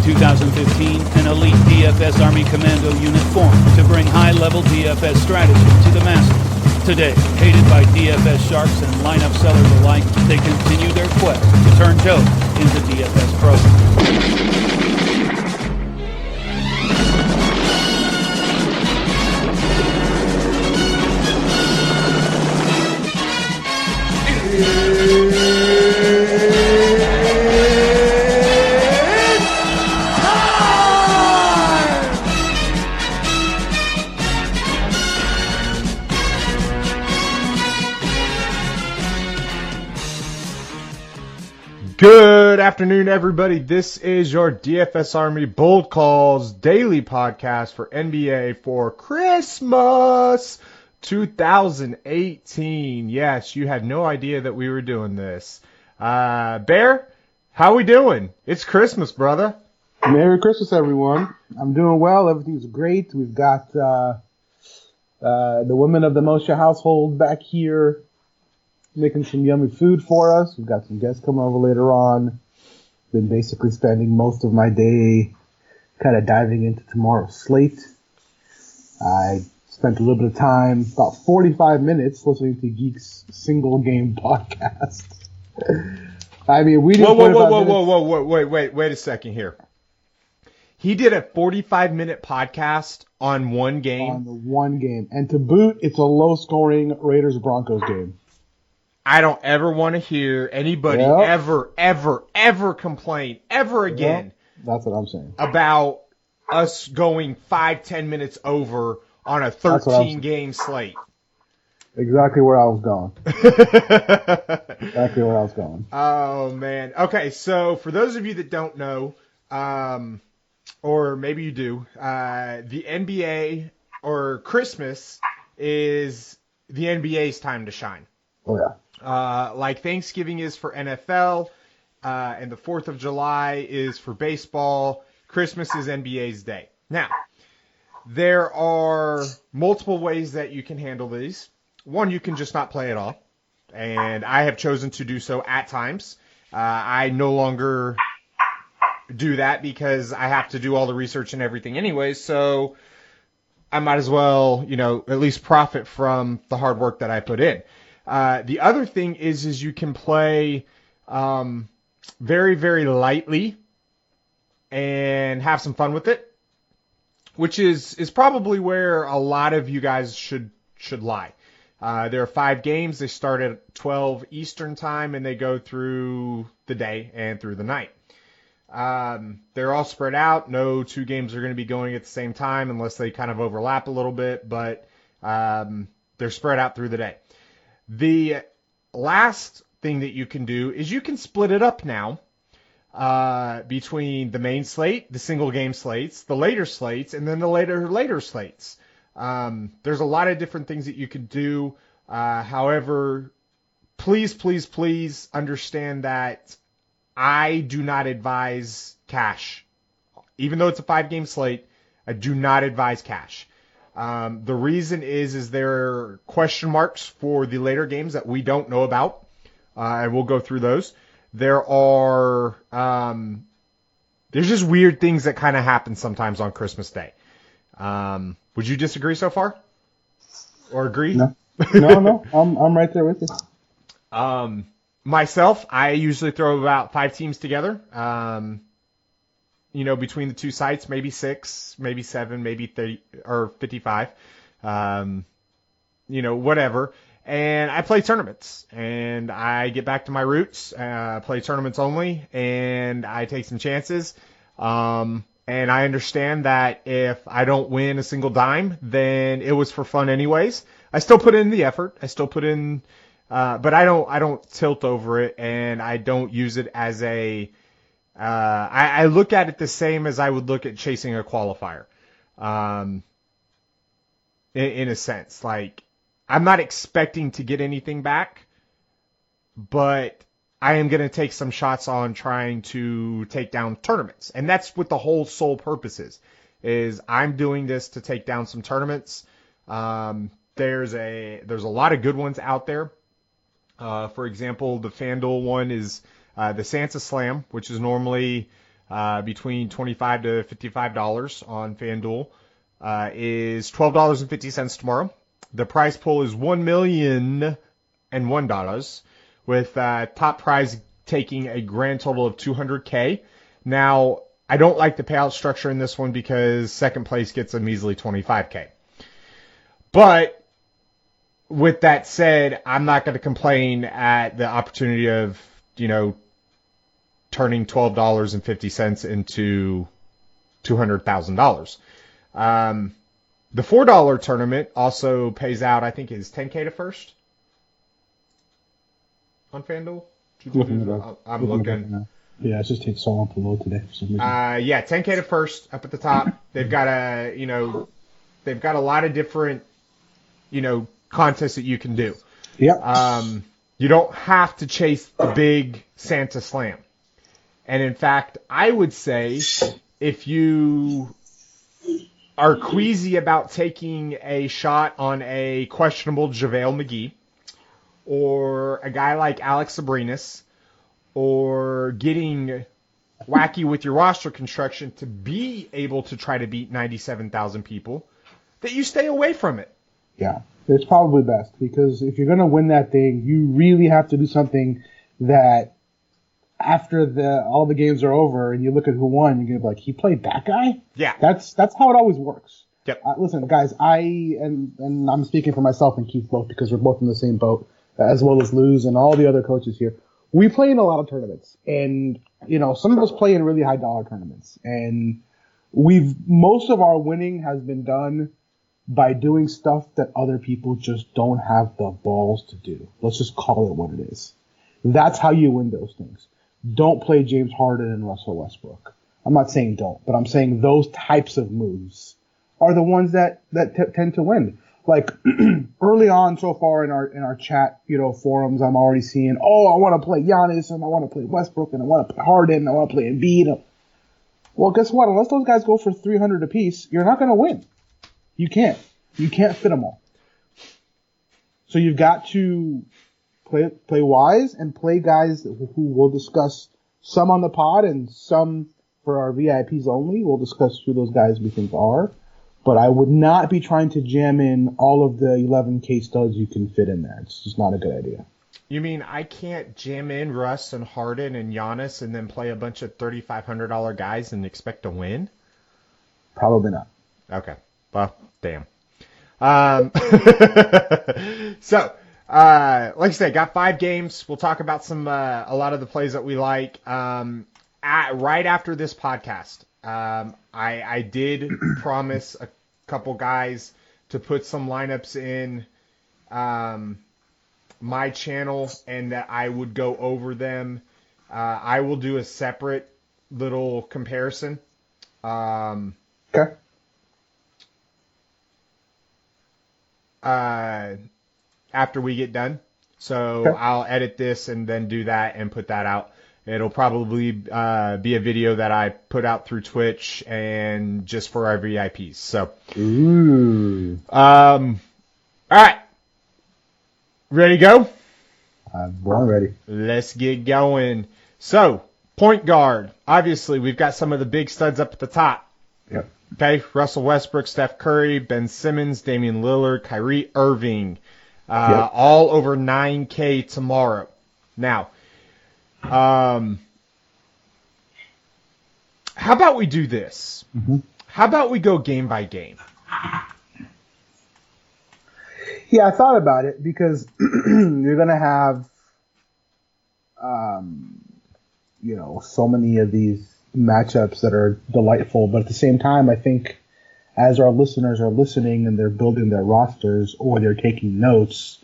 2015, an elite DFS Army Commando unit formed to bring high-level DFS strategy to the masses. Today, hated by DFS sharks and lineup sellers alike, they continue their quest to turn Joe into DFS pros. Good afternoon, everybody. This is your DFS Army Bold Calls daily podcast for NBA for Christmas 2018. Yes, you had no idea that we were doing this. Bear, how we doing? It's Christmas, brother. Merry Christmas, everyone. I'm doing well. Everything's great. We've got the women of the Moshe household back here making some yummy food for us. We've got some guests coming over later on. Been basically spending most of my day kind of diving into tomorrow's slate. I spent a little bit of time, about 45 minutes, listening to Geek's single game podcast. I mean, we did Wait a second here. He did a 45-minute podcast on one game. On the one game. And to boot, it's a low-scoring Raiders-Broncos game. I don't ever want to hear anybody ever complain ever again. That's what I'm saying. About us going 5-10 minutes over on a 13-game slate. Exactly where I was going. Oh, man. Okay, so for those of you that don't know, or maybe you do, the NBA or Christmas is the NBA's time to shine. Oh, yeah. Like Thanksgiving is for NFL, and the 4th of July is for baseball. Christmas is NBA's day. Now, there are multiple ways that you can handle these. One, you can just not play at all, and I have chosen to do so at times. I no longer do that because I have to do all the research and everything anyways, so I might as well, at least profit from the hard work that I put in. The other thing is you can play very, very lightly and have some fun with it, which is probably where a lot of you guys should lie. There are 5 games. They start at 12 Eastern time, and they go through the day and through the night. They're all spread out. No 2 games are going to be going at the same time unless they kind of overlap a little bit, but they're spread out through the day. The last thing that you can do is you can split it up now between the main slate, the single game slates, the later slates, and then the later slates. There's a lot of different things that you can do. However, please understand that I do not advise cash. Even though it's a 5-game slate, I do not advise cash. The reason is there are question marks for the later games that we don't know about, and we'll go through those. There's just weird things that kind of happen sometimes on Christmas Day. Would you disagree so far? Or agree? No. I'm right there with you. Myself, I usually throw about 5 teams together. Between the 2 sites, maybe 6, maybe 7, maybe 30 or 55, whatever. And I play tournaments, and I get back to my roots, play tournaments only, and I take some chances. And I understand that if I don't win a single dime, then it was for fun anyways. I still put in the effort. I still put in, but I don't tilt over it, and I don't use it as a. I look at it the same as I would look at chasing a qualifier. In a sense, like I'm not expecting to get anything back, but I am going to take some shots on trying to take down tournaments. And that's what the whole sole purpose is I'm doing this to take down some tournaments. There's a lot of good ones out there. For example, the Fanduel one is the Santa Slam, which is normally between $25 to $55 on FanDuel, is $12.50 tomorrow. The prize pool is $1,001,001, with top prize taking a grand total of $200K. Now, I don't like the payout structure in this one because second place gets a measly $25K. But with that said, I'm not going to complain at the opportunity of, turning $12.50 into $200,000. The $4 tournament also pays out, I think, is $10K to first on FanDuel. I'm looking. Yeah, it just takes so long to load today for some reason. Yeah, $10K to first up at the top. They've got a lot of different, contests that you can do. Yep. You don't have to chase the big Santa Slam. And in fact, I would say if you are queasy about taking a shot on a questionable JaVale McGee or a guy like Alex Sabrinas, or getting wacky with your roster construction to be able to try to beat 97,000 people, that you stay away from it. Yeah, it's probably best, because if you're going to win that thing, you really have to do something that after all the games are over and you look at who won, you're going to be like, he played that guy? Yeah. That's how it always works. Yep. Listen, guys, and I'm speaking for myself and Keith both, because we're both in the same boat, as well as Luz and all the other coaches here. We play in a lot of tournaments, and, some of us play in really high dollar tournaments, and most of our winning has been done by doing stuff that other people just don't have the balls to do. Let's just call it what it is. That's how you win those things. Don't play James Harden and Russell Westbrook. I'm not saying don't, but I'm saying those types of moves are the ones that tend to win. Like early on so far in our chat, forums, I'm already seeing, I want to play Giannis and I want to play Westbrook and I want to play Harden and I want to play Embiid. Well, guess what? Unless those guys go for 300 apiece, you're not going to win. You can't fit them all. So you've got to play wise and play guys who we'll discuss, some on the pod and some for our VIPs only. We'll discuss who those guys we think are. But I would not be trying to jam in all of the 11K studs you can fit in there. It's just not a good idea. You mean I can't jam in Russ and Harden and Giannis and then play a bunch of $3,500 guys and expect to win? Probably not. Okay. Well, damn. So, like I said, got 5 games. We'll talk about a lot of the plays that we like right after this podcast. I did promise a couple guys to put some lineups in my channel and that I would go over them. I will do a separate little comparison. Okay. After we get done. So Okay. I'll edit this and then do that and put that out. It'll probably be a video that I put out through Twitch and just for our VIPs. So, Ooh. all right. Ready to go? I'm born ready. Let's get going. So, point guard. Obviously, we've got some of the big studs up at the top. Yep. Okay, Russell Westbrook, Steph Curry, Ben Simmons, Damian Lillard, Kyrie Irving. Yep. All over 9K tomorrow. Now, how about we do this? Mm-hmm. How about we go game by game? Yeah, I thought about it because you're going to have, so many of these matchups that are delightful. But at the same time, I think as our listeners are listening and they're building their rosters or they're taking notes,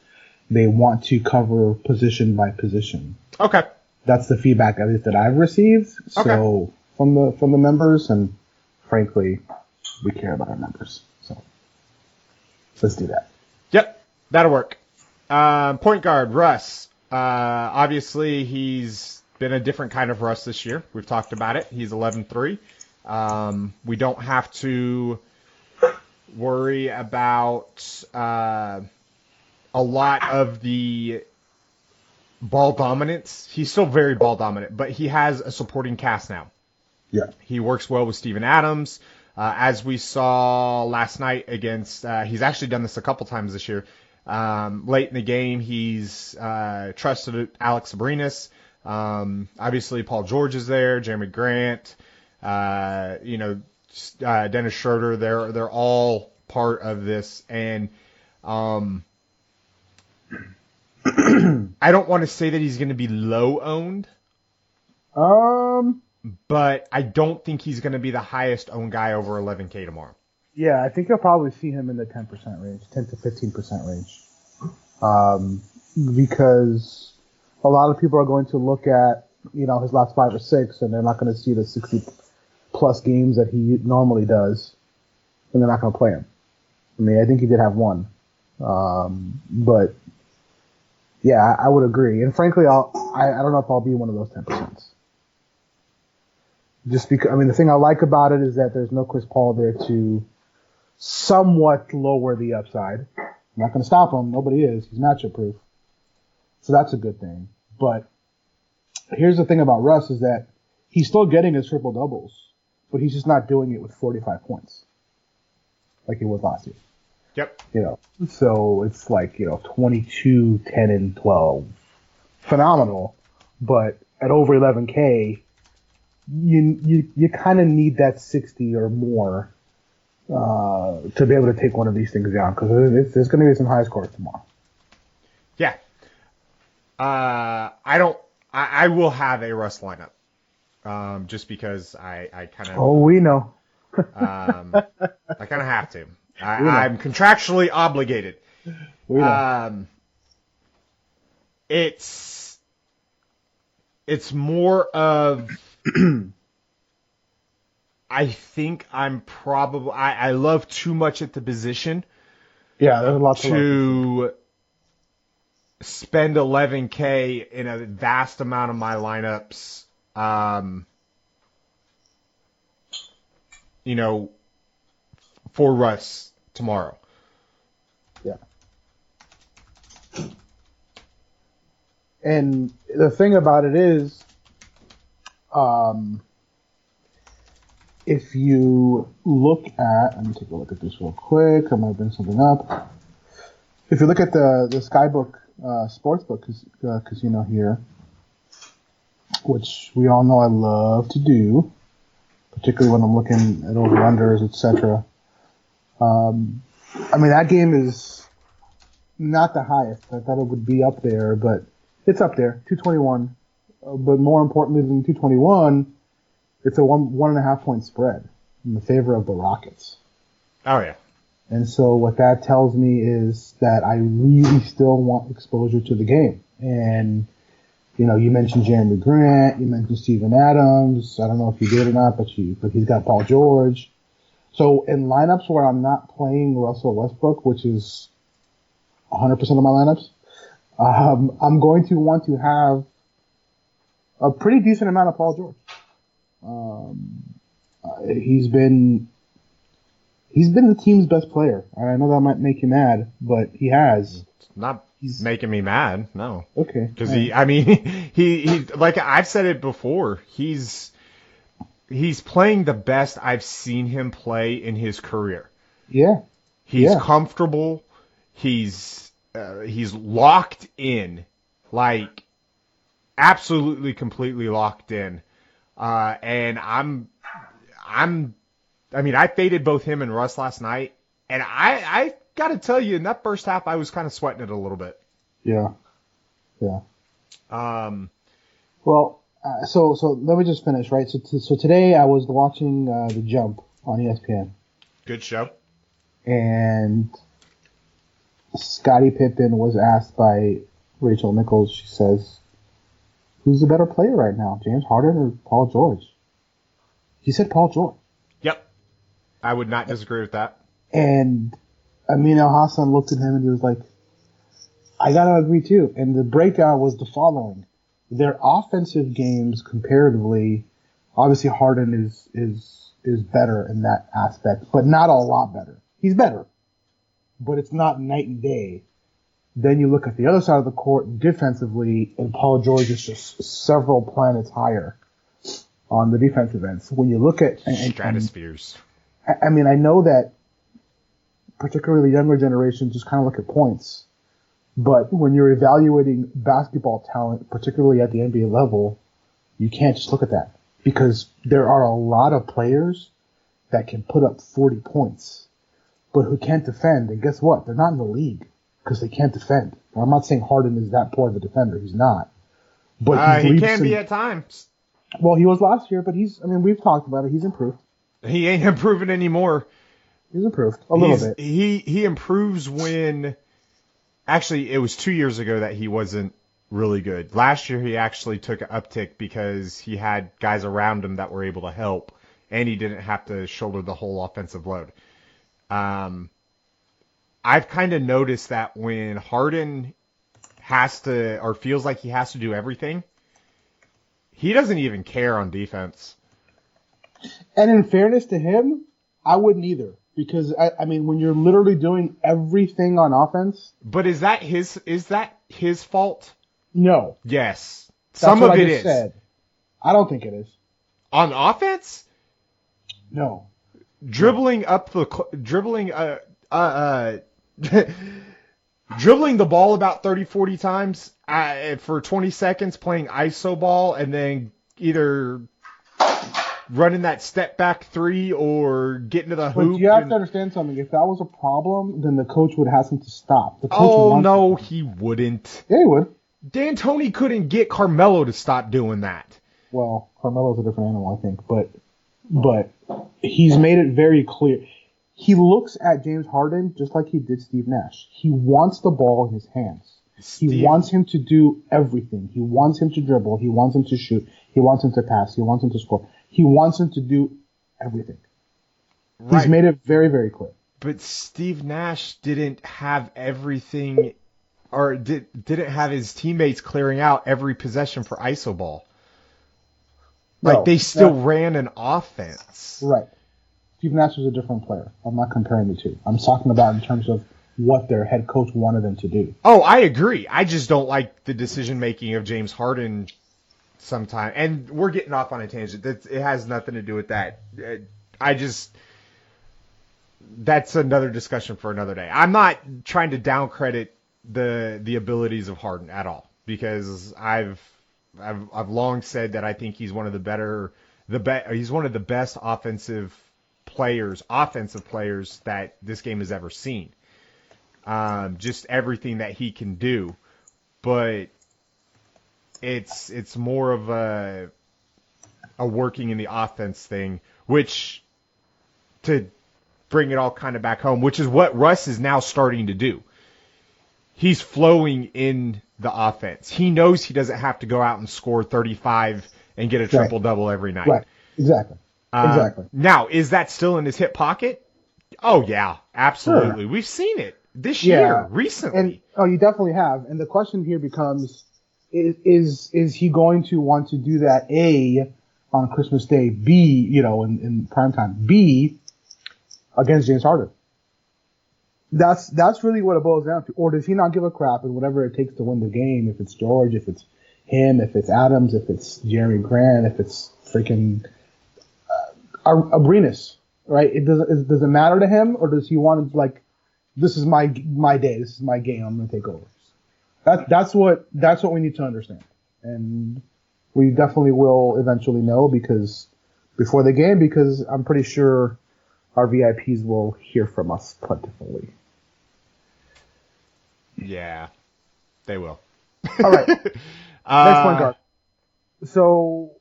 they want to cover position by position. Okay. That's the feedback at least that I've received. So from the members, and frankly, we care about our members. So let's do that. Yep, that'll work. Point guard, Russ. Obviously, he's been a different kind of Russ this year. We've talked about it. He's 11-3. We don't have to worry about a lot of the ball dominance. He's still very ball dominant, but he has a supporting cast now. Yeah. He works well with Steven Adams. As we saw last night against, he's actually done this a couple times this year. Late in the game, he's trusted Alex Abrinas. Obviously, Paul George is there, Jeremy Grant, Dennis Schroeder. They're all part of this, and I don't want to say that he's going to be low owned. But I don't think he's going to be the highest owned guy over 11K tomorrow. Yeah, I think you'll probably see him in the 10% range, 10 to 15% range. Because a lot of people are going to look at, his last 5 or 6, and they're not going to see the 60-plus games that he normally does, and they're not going to play him. I mean, I think he did have one. But, yeah, I would agree. And frankly, I don't know if I'll be one of those 10%. Just because, the thing I like about it is that there's no Chris Paul there to somewhat lower the upside. I'm not going to stop him. Nobody is. He's matchup proof. So that's a good thing. But here's the thing about Russ is that he's still getting his triple doubles, but he's just not doing it with 45 points like he was last year. Yep. So it's like, 22, 10, and 12. Phenomenal. But at over 11K, you kind of need that 60 or more to be able to take one of these things down, because there's going to be some high scores tomorrow. Yeah. I will have a Russ lineup. Just because I kind of. Oh, we know. I kind of have to. I'm contractually obligated. We know. It's more of. I think I'm probably. I love too much at the position. Yeah, there's a lot to spend 11K in a vast amount of my lineups. For Russ tomorrow. Yeah. And the thing about it is, if you look at, let me take a look at this real quick. I'm going to bring something up. If you look at the Skybook Sportsbook casino here, which we all know I love to do, particularly when I'm looking at over-unders, etc. That game is not the highest. I thought it would be up there, but it's up there, 221. But more importantly than 221, it's a 1.5 point spread in the favor of the Rockets. Oh, yeah. And so what that tells me is that I really still want exposure to the game. And, you mentioned Jeremy Grant, you mentioned Steven Adams. I don't know if you did or not, but he's got Paul George. So in lineups where I'm not playing Russell Westbrook, which is 100% of my lineups, I'm going to want to have a pretty decent amount of Paul George. He's been the team's best player. I know that might make you mad, but he has. It's not making me mad, no. Okay. Because he like I've said it before, he's playing the best I've seen him play in his career. Yeah. He's comfortable. He's locked in, like absolutely, completely locked in. And I faded both him and Russ last night, and I got to tell you, in that first half, I was kind of sweating it a little bit. Yeah. Yeah. Well, so let me just finish, right? So today I was watching The Jump on ESPN. Good show. And Scottie Pippen was asked by Rachel Nichols, she says, who's the better player right now, James Harden or Paul George? He said Paul George. Yep. I would not disagree with that. And Amin El-Hassan looked at him and he was like, I gotta agree too. And the breakout was the following. Their offensive games comparatively, obviously Harden is better in that aspect, but not a lot better. He's better, but it's not night and day. Then you look at the other side of the court defensively, and Paul George is just several planets higher. on the defensive end. So when you look at stratospheres. I mean, I know that particularly the younger generation just kind of look at points, but when you're evaluating basketball talent, particularly at the NBA level, you can't just look at that because there are a lot of players that can put up 40 points, but who can't defend. And guess what? They're not in the league because they can't defend. Now, I'm not saying Harden is that poor of a defender. He's not. But he can be at times. Well, he was last year, but we've talked about it. He's improved. He ain't improving anymore. He's improved a little bit. He improves when, actually, it was 2 years ago that he wasn't really good. Last year, he actually took an uptick because he had guys around him that were able to help, and he didn't have to shoulder the whole offensive load. I've kind of noticed that when Harden has to, or feels like he has to do everything, he doesn't even care on defense. And in fairness to him, I wouldn't either. Because, I mean, when you're literally doing everything on offense. But is that his fault? No. Yes. Some of it is. Said. I don't think it is. On offense? No. Dribbling the ball about 30, 40 times for 20 seconds, playing iso ball, and then either running that step back three or getting to the hoop. But you have to understand something. If that was a problem, then the coach would ask him to stop. He wouldn't. Yeah, he would. D'Antoni couldn't get Carmelo to stop doing that. Well, Carmelo's a different animal, I think, but he's made it very clear. He looks at James Harden just like he did Steve Nash. He wants the ball in his hands. He wants him to do everything. He wants him to dribble. He wants him to shoot. He wants him to pass. He wants him to score. He wants him to do everything. Right. He's made it very, very clear. But Steve Nash didn't have everything, or didn't have his teammates clearing out every possession for iso ball. Like, they still ran an offense. Right. Steve Nash was a different player. I'm not comparing the two. I'm talking about in terms of what their head coach wanted them to do. Oh, I agree. I just don't like the decision-making of James Harden sometimes. And we're getting off on a tangent. It has nothing to do with that. That's another discussion for another day. I'm not trying to downcredit the abilities of Harden at all, because I've long said that I think he's one of he's one of the best offensive players that this game has ever seen. Just everything that he can do, but it's more of a working in the offense thing, which, to bring it all kind of back home, which is what Russ is now starting to do. He's flowing in the offense. He knows he doesn't have to go out and score 35 and get a triple-double every night. Right. Exactly. Now, is that still in his hip pocket? Oh, yeah, absolutely. Sure. We've seen it this year, recently. You definitely have. And the question here becomes, is he going to want to do that, A, on Christmas Day, B, in primetime, B, against James Harden? That's really what it boils down to. Or does he not give a crap, and whatever it takes to win the game, if it's George, if it's him, if it's Adams, if it's Jerry Grant, if it's freaking Arenas, right? Does it matter to him, or does he want to, like, this is my day, this is my game, I'm going to take over? That's what we need to understand. And we definitely will eventually know before the game, because I'm pretty sure our VIPs will hear from us plentifully. Yeah, they will. All right. Next point guard. So,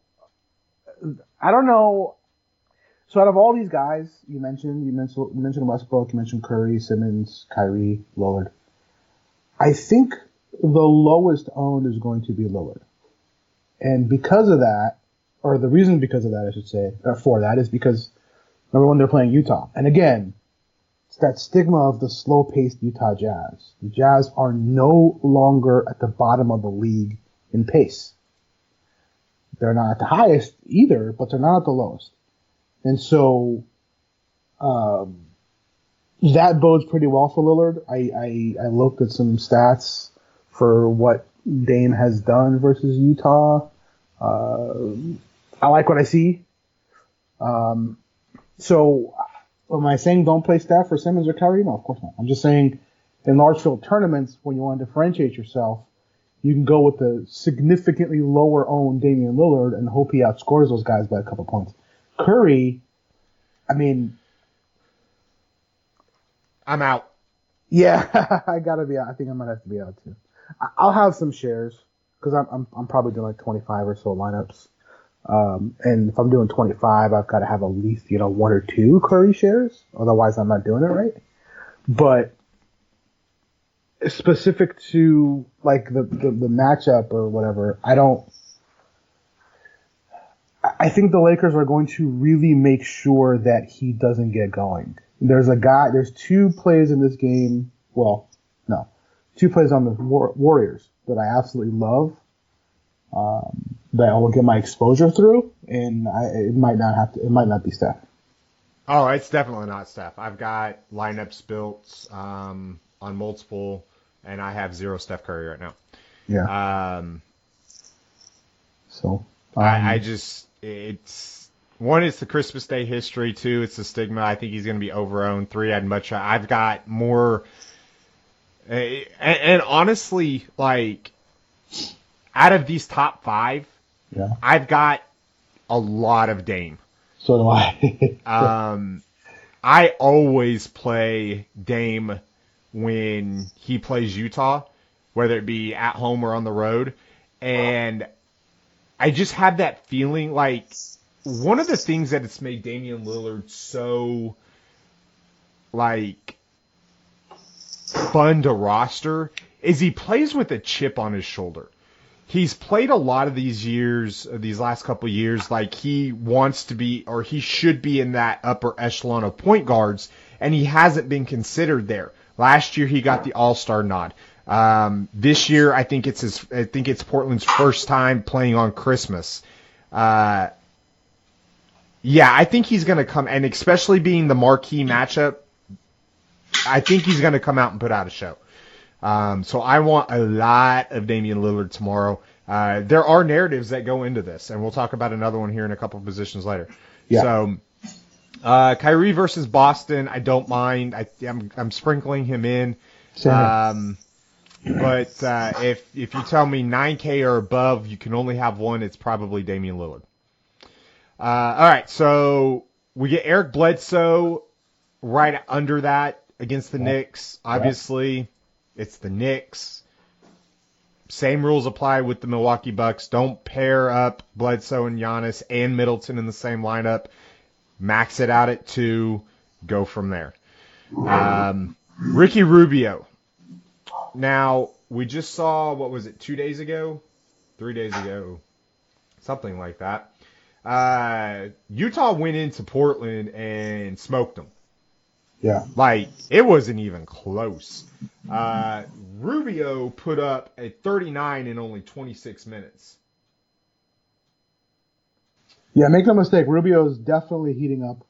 I don't know. So out of all these guys you mentioned Westbrook, you mentioned Curry, Simmons, Kyrie, Lillard. I think the lowest owned is going to be Lillard. And because of that, or the reason because of that, I should say, or for that, is because, number one, they're playing Utah. And again, it's that stigma of the slow-paced Utah Jazz. The Jazz are no longer at the bottom of the league in pace. They're not at the highest either, but they're not at the lowest. And so that bodes pretty well for Lillard. I looked at some stats for what Dame has done versus Utah. I like what I see. So, am I saying don't play Steph or Simmons or Kyrie? No, of course not. I'm just saying in large field tournaments, when you want to differentiate yourself, you can go with the significantly lower owned Damian Lillard and hope he outscores those guys by a couple points. Curry, I mean, I'm out. yeah, I gotta be out. I think I might have to be out too. I'll have some shares because I'm probably doing like 25 or so lineups. And if I'm doing 25, I've got to have at least, 1 or 2 Curry shares. Otherwise, I'm not doing it right. But specific to like the matchup or whatever, I think the Lakers are going to really make sure that he doesn't get going. There's 2 plays in this game. Well, no, 2 plays on the Warriors that I absolutely love. That I will get my exposure through, and it might not be Steph. Oh, it's definitely not Steph. I've got lineups built on multiple, and I have 0 Steph Curry right now. Yeah. It's one, it's the Christmas Day history. 2, it's the stigma. I think he's going to be over-owned. 3, I've got more, and honestly, like, out of these top 5, yeah, I've got a lot of Dame. So do I. I always play Dame when he plays Utah, whether it be at home or on the road. And I just have that feeling like one of the things that it's made Damian Lillard so like fun to roster is he plays with a chip on his shoulder. He's played a lot of these last couple of years, like he wants to be, or he should be in that upper echelon of point guards, and he hasn't been considered there. Last year he got the All-Star nod. This year I think it's Portland's first time playing on Christmas. Yeah, I think he's going to come, and especially being the marquee matchup, I think he's going to come out and put out a show. So I want a lot of Damian Lillard tomorrow. There are narratives that go into this, and we'll talk about another one here in a couple of positions later. Yeah. So Kyrie versus Boston, I don't mind. I'm sprinkling him in. But if you tell me 9K or above, you can only have one, it's probably Damian Lillard. All right, so we get Eric Bledsoe right under that against the Knicks. Obviously, it's the Knicks. Same rules apply with the Milwaukee Bucks. Don't pair up Bledsoe and Giannis and Middleton in the same lineup. Max it out at 2. Go from there. Ricky Rubio. Now, we just saw, 2 days ago? 3 days ago. Something like that. Utah went into Portland and smoked them. Yeah. Like, it wasn't even close. Rubio put up a 39 in only 26 minutes. Yeah, make no mistake, Rubio's definitely heating up.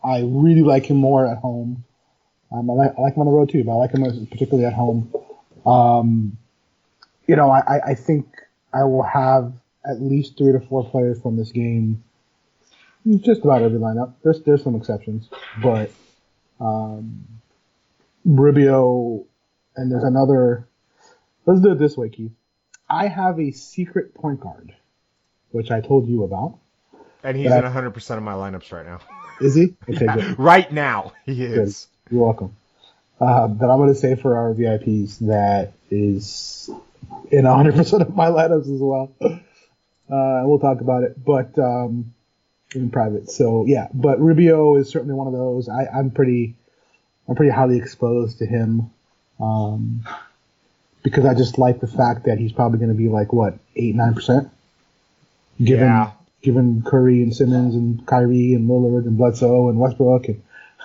I really like him more at home. I like him on the road too, but I like him particularly at home. I think I will have at least 3 to 4 players from this game. Just about every lineup. There's some exceptions, but Rubio, and there's another. Let's do it this way, Keith. I have a secret point guard, which I told you about. And he's in 100% of my lineups right now. Is he? Okay, good. Right now, he is. Good. You're welcome. But I'm going to say for our VIPs that is in 100% of my lineups as well. We'll talk about it, but in private. So yeah, but Rubio is certainly one of those. I'm pretty highly exposed to him, because I just like the fact that he's probably going to be like 8-9%, given Curry and Simmons and Kyrie and Lillard and Bledsoe and Westbrook and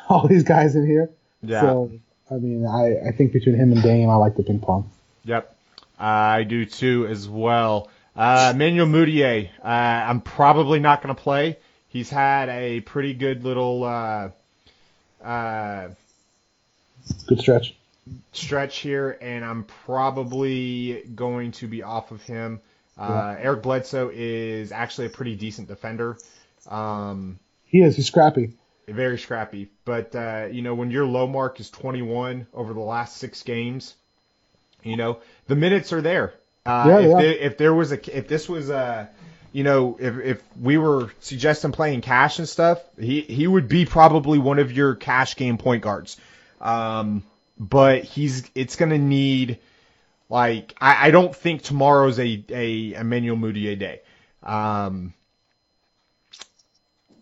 all these guys in here. Yeah. So I mean, I think between him and Dame, I like the ping pong. Yep, I do too as well. Manuel Mudiay, I'm probably not going to play. He's had a pretty good little good stretch here, and I'm probably going to be off of him. Eric Bledsoe is actually a pretty decent defender. He is. He's scrappy. Very scrappy. But, when your low mark is 21 over the last 6 games, the minutes are there. If we were suggesting playing cash and stuff, he would be probably one of your cash game point guards. But it's going to need, I don't think tomorrow's a Emmanuel Mudiay day.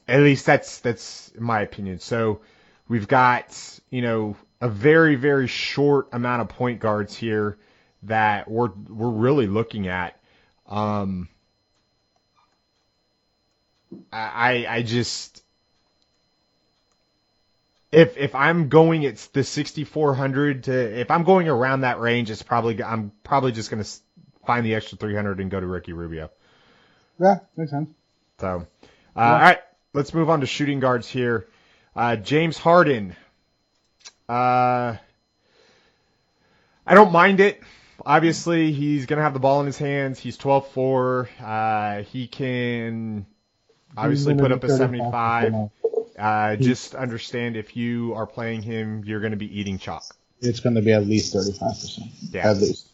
At least that's my opinion. So we've got, a very, very short amount of point guards here that we're really looking at. I just, if I'm going, it's the 6,400 if I'm going around that range, I'm probably just going to find the extra 300 and go to Ricky Rubio. Yeah, makes sense. So, all right, let's move on to shooting guards here. James Harden. I don't mind it. Obviously, he's going to have the ball in his hands. He's 12-4. He can obviously put up a 75. Just understand if you are playing him, you're going to be eating chalk. It's going to be at least 35%. Yeah. At least.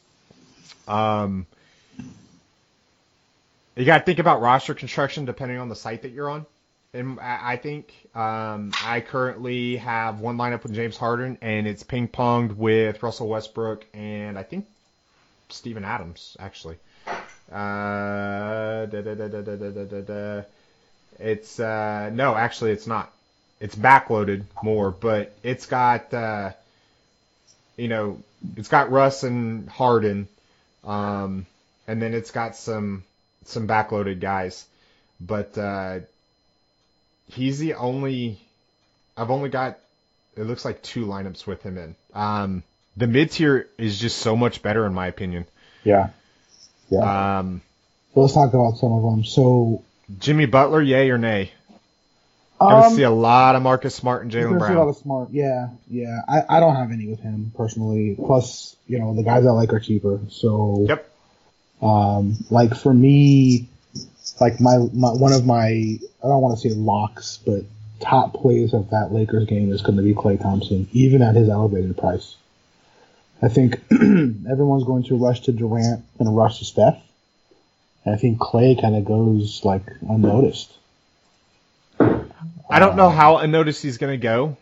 You got to think about roster construction depending on the site that you're on. And I think I currently have one lineup with James Harden, and it's ping-ponged with Russell Westbrook and I think Steven Adams, actually. It's no, actually it's not. It's backloaded more, but it's got it's got Russ and Harden, and then it's got some backloaded guys, but he's the only. I've only got, it looks like 2 lineups with him in. The mid tier is just so much better in my opinion. Yeah. So let's talk about some of them. So Jimmy Butler, yay or nay? Gonna see a lot of Marcus Smart and Jaylen Brown. A lot of Smart, yeah. I don't have any with him personally. Plus, the guys I like are cheaper. So yep. For me, one of my, I don't want to say locks, but top plays of that Lakers game is going to be Klay Thompson, even at his elevated price. I think everyone's going to rush to Durant and rush to Steph. And I think Klay kind of goes unnoticed. I don't know how unnoticed he's going to go.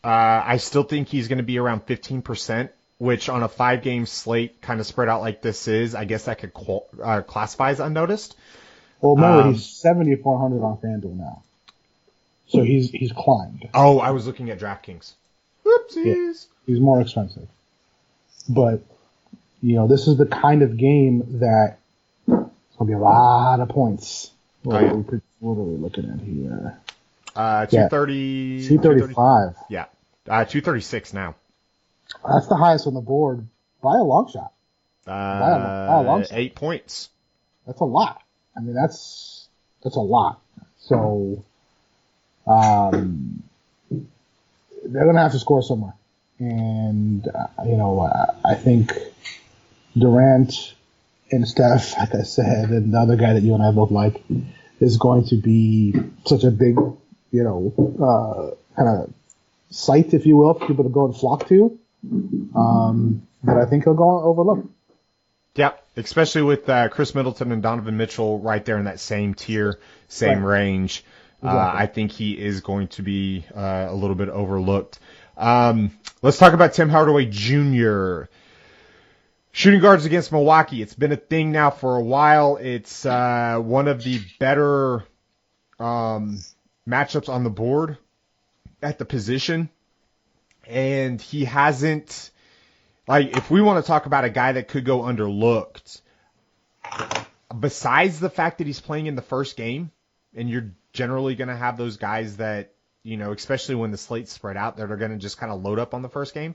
I still think he's going to be around 15%, which on a 5-game slate kind of spread out like this is, I guess that could classify as unnoticed. Well, remember, he's 7,400 on Fanduel now. So he's climbed. Oh, I was looking at DraftKings. Whoopsies. Yeah, he's more expensive. But, this is the kind of game that it's going to be a lot of points. What are we looking at here? 230. 235. Yeah. 236 now. That's the highest on the board by a long shot. By a long shot. 8 points. That's a lot. I mean, that's a lot. So, they're going to have to score somewhere. And, I think Durant and Steph, like I said, and the other guy that you and I both like, is going to be such a big, kind of site, if you will, for people to go and flock to, that I think he'll go overlooked. Yep, especially with Chris Middleton and Donovan Mitchell right there in that same tier, same range. Exactly. I think he is going to be a little bit overlooked. Let's talk about Tim Hardaway Jr. Shooting guards against Milwaukee. It's been a thing now for a while. It's one of the better matchups on the board at the position. And he hasn't, if we want to talk about a guy that could go underlooked, besides the fact that he's playing in the first game, and you're generally going to have those guys that, especially when the slate's spread out, that are going to just kind of load up on the first game.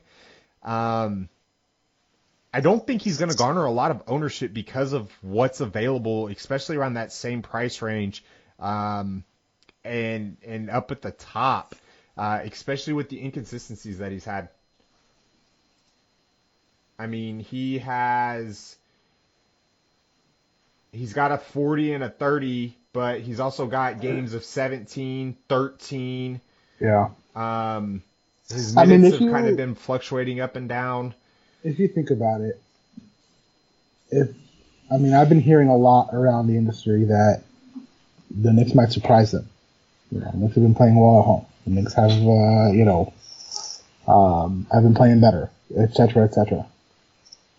I don't think he's going to garner a lot of ownership because of what's available, especially around that same price range, and up at the top, especially with the inconsistencies that he's had. I mean, he has he's got a 40 and a 30, but he's also got games of 17, 13. Yeah. His minutes have if kind of you been fluctuating up and down. if you think about it, I've been hearing a lot around the industry that the Knicks might surprise them. You know, Knicks have been playing well at home. The Knicks have, have been playing better, et cetera, et cetera.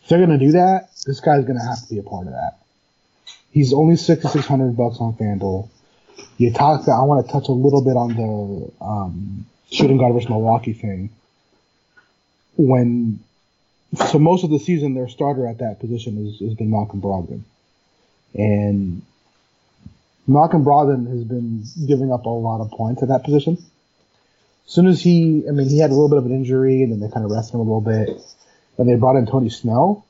If they're going to do that, this guy's going to have to be a part of that. He's only $6,600 on FanDuel. I want to touch a little bit on the shooting guard versus Milwaukee thing. So most of the season, their starter at that position has been Malcolm Brogdon. And Malcolm Brogdon has been giving up a lot of points at that position. As soon as he had a little bit of an injury, and then they kind of rested him a little bit, and they brought in Tony Snell,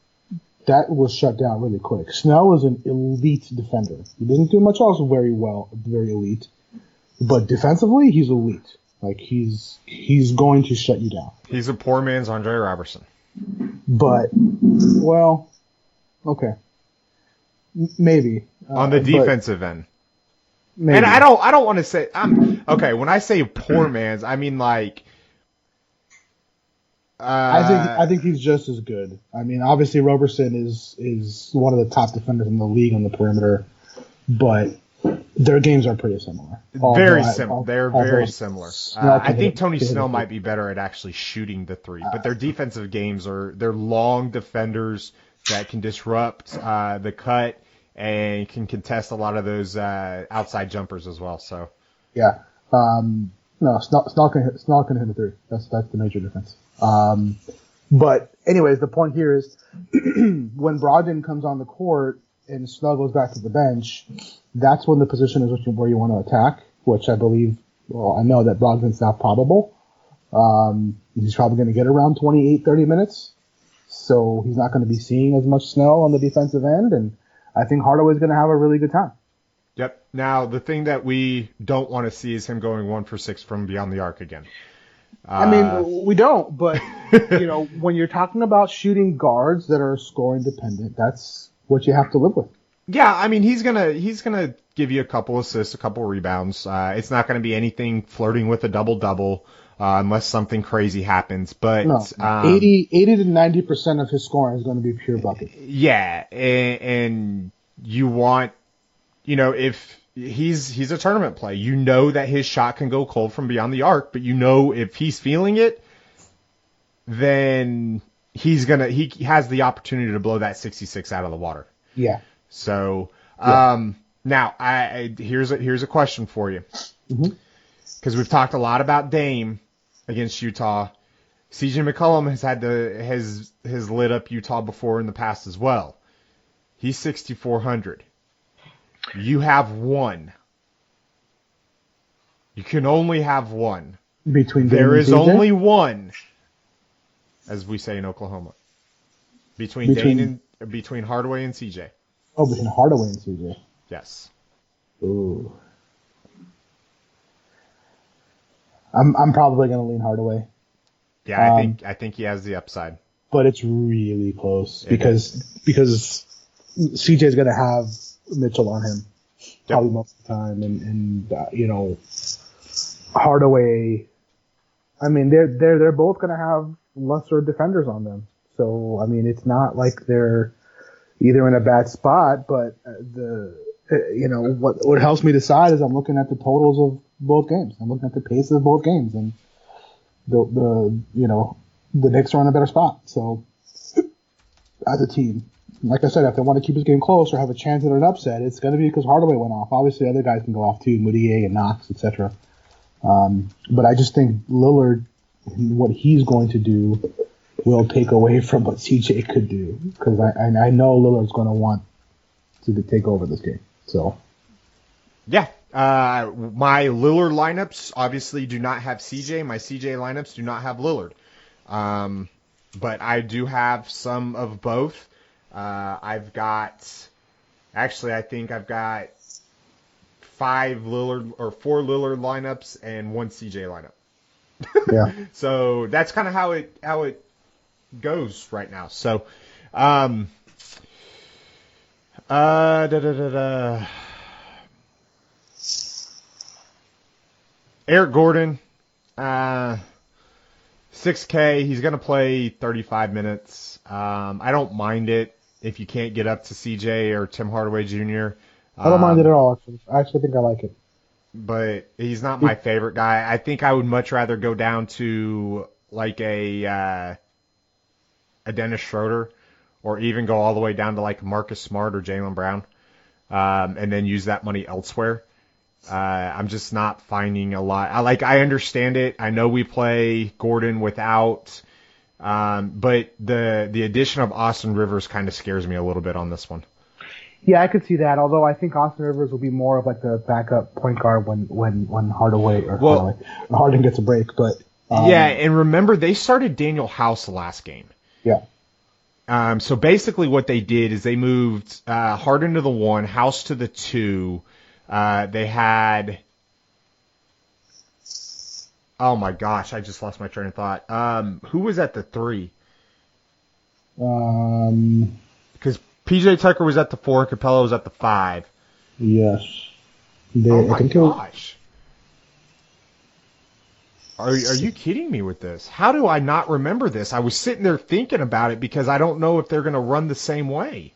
that was shut down really quick. Snell is an elite defender. He doesn't do much else very well, very elite. But defensively, he's elite. Like, he's going to shut you down. He's a poor man's Andre Robertson. But, well, okay. Maybe. On the defensive end. Maybe. And I don't want to say, when I say poor man's, I mean like, I think he's just as good. I mean, obviously Roberson is one of the top defenders in the league on the perimeter, but their games are pretty similar. Very similar. They're very similar. I think Tony Snell might be better at actually shooting the three, but their defensive games they're long defenders that can disrupt the cut and can contest a lot of those outside jumpers as well. So yeah, no, Snell can hit the three. That's the major difference. But anyways, the point here is when Brogdon comes on the court and Snell goes back to the bench, that's when the position is where you want to attack, which I believe, I know that Brogdon's not probable. He's probably going to get around 28, 30 minutes. So he's not going to be seeing as much Snell on the defensive end. And I think Hardaway's going to have a really good time. Yep. Now, the thing that we don't want to see is him going 1 for 6 from beyond the arc again. We don't, but when you're talking about shooting guards that are scoring dependent, that's what you have to live with. Yeah, I mean, he's gonna give you a couple assists, a couple rebounds. It's not gonna be anything flirting with a double-double, unless something crazy happens. But no, 80 to 90% of his scoring is going to be pure bucket. Yeah, and you want, if he's a tournament play, that his shot can go cold from beyond the arc, but if he's feeling it, then he has the opportunity to blow that 66 out of the water. Yeah. So, now here's a question for you. Because we've talked a lot about Dame against Utah. CJ McCollum has lit up Utah before in the past as well. He's 6,400. You have one. You can only have one. There is only one, as we say in Oklahoma. Between Hardaway and CJ. Oh, between Hardaway and CJ. Yes. Ooh. I'm probably going to lean Hardaway. Yeah, I think he has the upside. But it's really close because CJ's going to have Mitchell on him probably most of the time, and Hardaway. I mean, they're both going to have lesser defenders on them, so I mean, it's not like they're either in a bad spot. But what helps me decide is I'm looking at the totals of both games. I'm looking at the pace of both games, and the Knicks are in a better spot. So as a team. Like I said, if they want to keep this game close or have a chance at an upset, it's going to be because Hardaway went off. Obviously, other guys can go off too, Moutier and Knox, etc. But I just think Lillard, what he's going to do, will take away from what CJ could do. Because I know Lillard's going to want to take over this game. So, yeah. My Lillard lineups obviously do not have CJ. My CJ lineups do not have Lillard. But I do have some of both. I think I've got 4 Lillard lineups and 1 CJ lineup. Yeah. So that's kind of how it goes right now. So, Eric Gordon, 6K. He's going to play 35 minutes. I don't mind it if you can't get up to CJ or Tim Hardaway Jr. I don't mind it at all, actually. I actually think I like it. But he's not my favorite guy. I think I would much rather go down to like a Dennis Schroeder, or even go all the way down to like Marcus Smart or Jaylen Brown, and then use that money elsewhere. I'm just not finding a lot. I understand it. I know we play Gordon without, but the addition of Austin Rivers kind of scares me a little bit on this one. Yeah, I could see that. Although I think Austin Rivers will be more of like the backup point guard when Harden gets a break. But yeah, and remember they started Daniel House the last game. Yeah. So basically what they did is they moved Harden to the 1, House to the 2. They had, oh my gosh, I just lost my train of thought. Who was at the 3? Because PJ Tucker was at the 4, Capella was at the 5. Yes. Oh my gosh. Are you kidding me with this? How do I not remember this? I was sitting there thinking about it because I don't know if they're going to run the same way.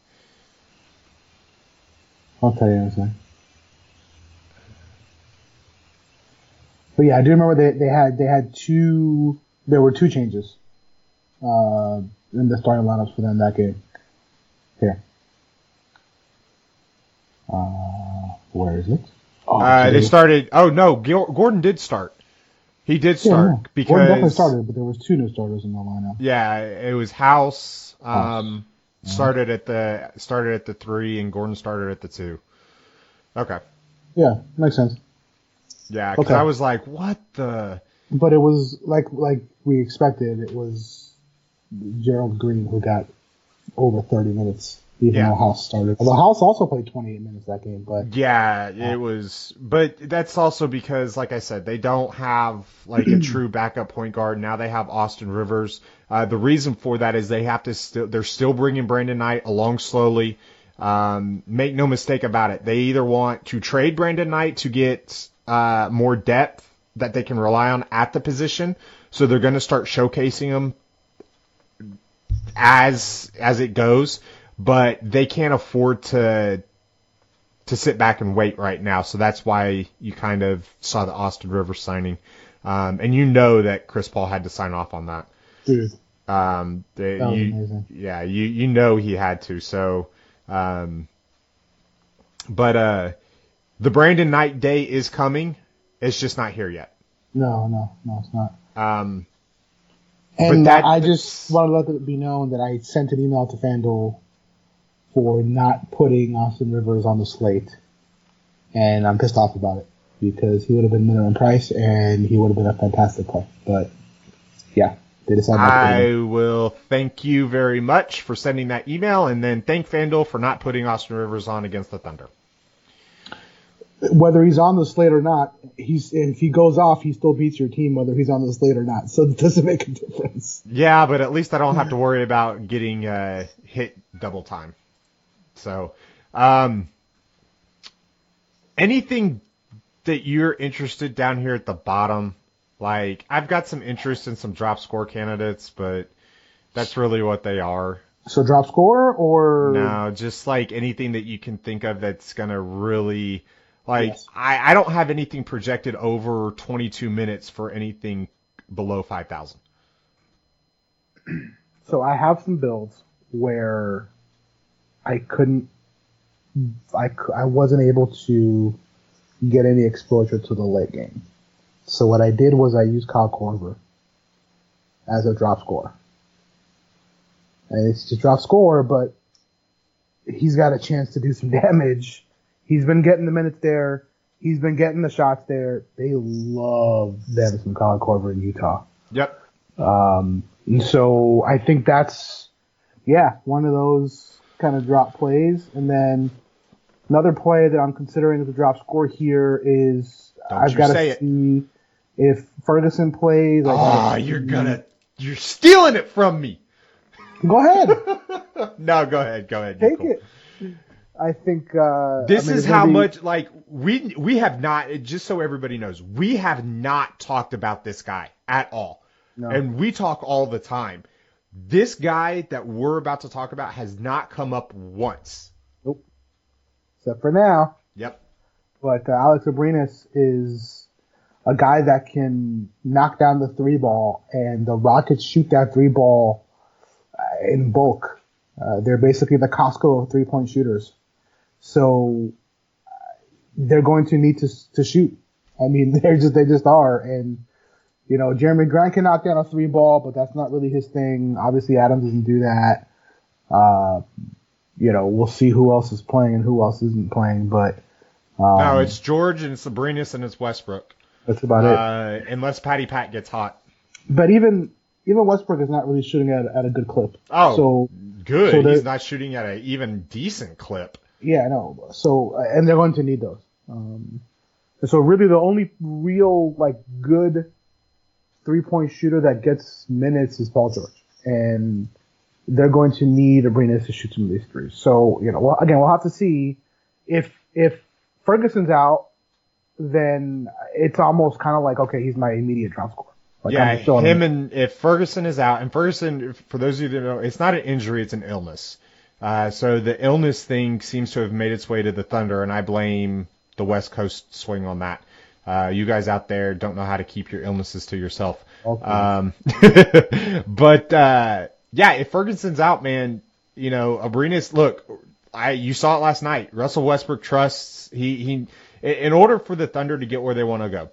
I'll tell you in a second. But yeah, I do remember they had two. There were 2 changes in the starting lineups for them that game. Here. Where is it? They started. Oh no, Gordon did start. He did start because Gordon definitely started, but there was 2 new starters in the lineup. Yeah, it was House. Started at the 3, and Gordon started at the 2. Okay. Yeah, makes sense. Yeah, because I was like, what the? But it was like we expected. It was Gerald Green who got over 30 minutes, even though House started. Although House also played 28 minutes that game, but yeah, it was. But that's also because, like I said, they don't have like a true backup point guard. Now they have Austin Rivers. The reason for that is they're still bringing Brandon Knight along slowly. Make no mistake about it. They either want to trade Brandon Knight to get more depth that they can rely on at the position, so they're going to start showcasing him as it goes, but they can't afford to sit back and wait right now. So that's why you kind of saw the Austin Rivers signing, and you know that Chris Paul had to sign off on that. Dude, that was amazing. Yeah, you know he had to. So, but the Brandon Knight day is coming. It's just not here yet. No, it's not. And I just want to let it be known that I sent an email to FanDuel for not putting Austin Rivers on the slate, and I'm pissed off about it because he would have been minimum price and he would have been a fantastic play. But yeah, they decided not to put him. I will thank you very much for sending that email, and then thank FanDuel for not putting Austin Rivers on against the Thunder. Whether he's on the slate or not, if he goes off, he still beats your team whether he's on the slate or not. So it doesn't make a difference. Yeah, but at least I don't have to worry about getting hit double time. So, anything that you're interested down here at the bottom? Like, I've got some interest in some drop score candidates, but that's really what they are. So drop score or? No, just like anything that you can think of that's going to really... Like, Yes. I don't have anything projected over 22 minutes for anything below 5,000. So I have some builds where I wasn't able to get any exposure to the late game. So what I did was I used Kyle Korver as a drop scorer. And it's just drop score, but he's got a chance to do some damage. He's been getting the minutes there. He's been getting the shots there. They love them some Kyle Korver in Utah. Yep. And so I think that's, one of those kind of drop plays. And then another play that I'm considering as a drop score here is I've got to see if Ferguson plays. You're stealing it from me. Go ahead. No, go ahead. Take it. I think this is it's how gonna be- much like we have not. Just so everybody knows, we have not talked about this guy at all, No. and we talk all the time. This guy that we're about to talk about has not come up once. Nope. Except for now. Yep. But Alex Abrinas is a guy that can knock down the three ball, and the Rockets shoot that three ball in bulk. They're basically the Costco of 3-point shooters. So they're going to need to shoot. I mean, they just are. And, Jeremy Grant can knock down a three ball, but that's not really his thing. Obviously, Adams doesn't do that. We'll see who else is playing and who else isn't playing, but No, it's George and Sabrinas and it's Westbrook. That's about it. Unless Patty Pat gets hot. But even Westbrook is not really shooting at a good clip. Oh, so good. So he's not shooting at an even decent clip. Yeah, I know. So and they're going to need those. And so really the only real good 3-point shooter that gets minutes is Paul George, and they're going to need Abrinas to shoot some of these threes. So we'll have to see if Ferguson's out, then it's almost kind of like, okay, he's my immediate top scorer. If Ferguson is out, and Ferguson, for those of you that know, it's not an injury, it's an illness. So the illness thing seems to have made its way to the Thunder, and I blame the West Coast swing on that. You guys out there don't know how to keep your illnesses to yourself. Okay. But if Ferguson's out, man, Abrinas, look, you saw it last night. Russell Westbrook trusts he in order for the Thunder to get where they want to go.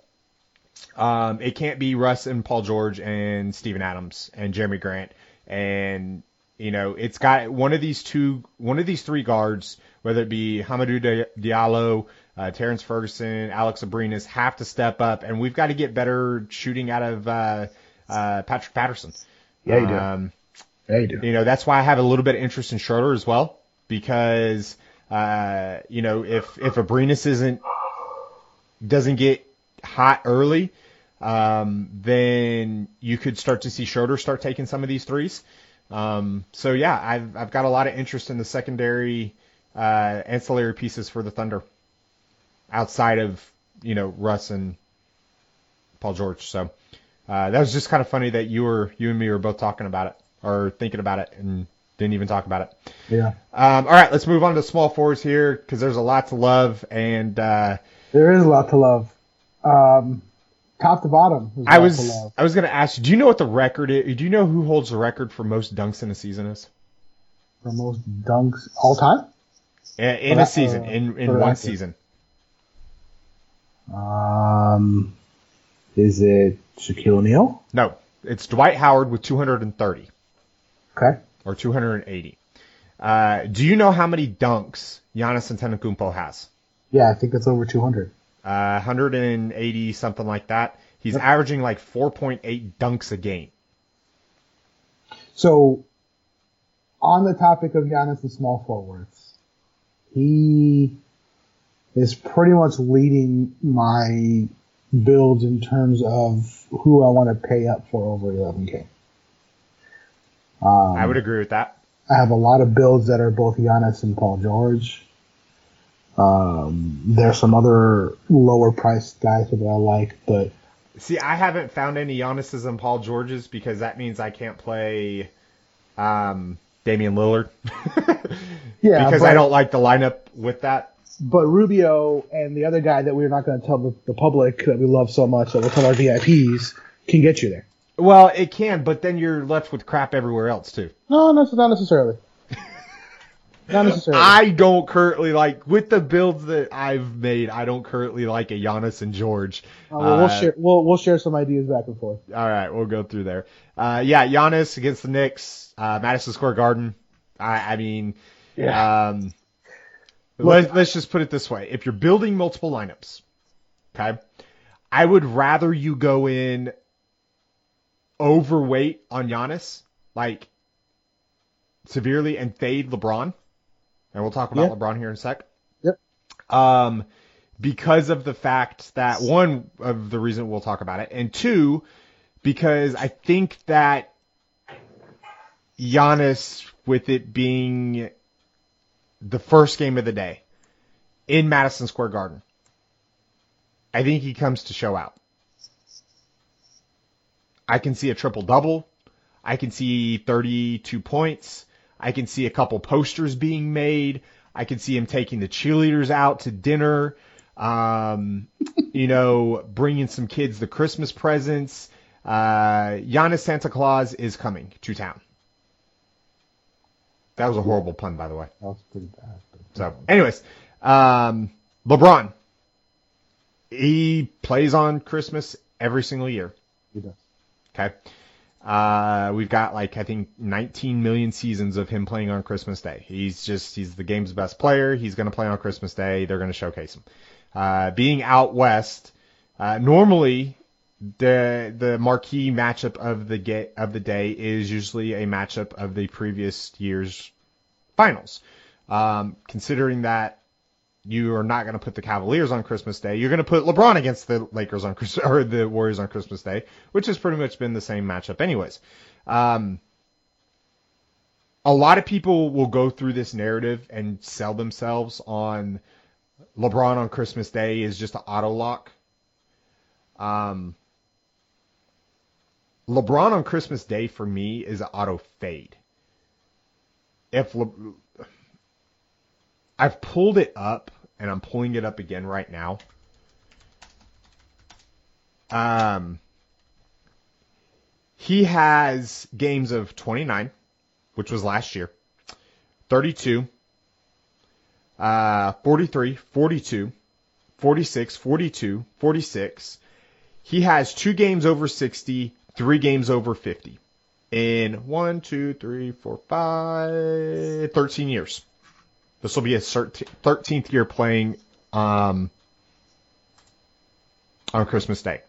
It can't be Russ and Paul George and Steven Adams and Jeremy Grant, and it's got one of these three guards, whether it be Hamidou Diallo, Terrence Ferguson, Alex Abrinas, have to step up, and we've got to get better shooting out of Patrick Patterson. Yeah, you do. Yeah, you do. That's why I have a little bit of interest in Schroeder as well, because if Abrinas doesn't get hot early, then you could start to see Schroeder start taking some of these threes. I've got a lot of interest in the secondary ancillary pieces for the Thunder outside of Russ and Paul George. So that was just kind of funny that you and me were both talking about it or thinking about it and didn't even talk about it. Yeah. All right, let's move on to small forwards here because there's a lot to love, and there is a lot to love. Top to bottom. I was going to ask you, do you know what the record is? Do you know who holds the record for most dunks in a season is? For most dunks all time? In a season, in one season. Is it Shaquille O'Neal? No, it's Dwight Howard with 230. Okay. Or 280. Do you know how many dunks Giannis Antetokounmpo has? Yeah, I think it's over 200. 180, something like that. He's averaging like 4.8 dunks a game. So, on the topic of Giannis and small forwards, he is pretty much leading my builds in terms of who I want to pay up for over 11K. I would agree with that. I have a lot of builds that are both Giannis and Paul George. There's some other lower priced guys that I like, but see, I haven't found any Giannis's and Paul George's because that means I can't play Damian Lillard. Yeah, because I don't like the lineup with that. But Rubio and the other guy that we're not going to tell the public that we love so much that we'll tell our VIPs can get you there. Well, it can, but then you're left with crap everywhere else too. No, not necessarily. Not necessarily. I don't currently with the builds that I've made. I don't currently like a Giannis and George. We'll share some ideas back and forth. All right, we'll go through there. Giannis against the Knicks, Madison Square Garden. Let's just put it this way: if you're building multiple lineups, okay, I would rather you go in overweight on Giannis, severely, and fade LeBron. And we'll talk about LeBron here in a sec. Yep. Because of the fact that, one, of the reason we'll talk about it, and two, because I think that Giannis, with it being the first game of the day in Madison Square Garden. I think he comes to show out. I can see a triple-double. I can see 32 points. I can see a couple posters being made. I can see him taking the cheerleaders out to dinner. Bringing some kids the Christmas presents. Giannis Santa Claus is coming to town. That was a horrible pun, by the way. That was pretty bad. So, anyways, LeBron. He plays on Christmas every single year. He does. Okay. We've got I think 19 million seasons of him playing on Christmas Day. He's the game's best player. He's going to play on Christmas Day. They're going to showcase him. Being out west, normally the marquee matchup of the day is usually a matchup of the previous year's finals. Considering that you are not going to put the Cavaliers on Christmas Day, you're going to put LeBron against the Lakers or the Warriors on Christmas Day, which has pretty much been the same matchup anyways. A lot of people will go through this narrative and sell themselves on LeBron on Christmas Day is just an auto lock. LeBron on Christmas Day for me is an auto fade. I've pulled it up, and I'm pulling it up again right now. He has games of 29, which was last year, 32, 43, 42, 46, 42, 46. He has 2 games over 60, 3 games over 50 in 13 years. This will be his 13th year playing on Christmas Day.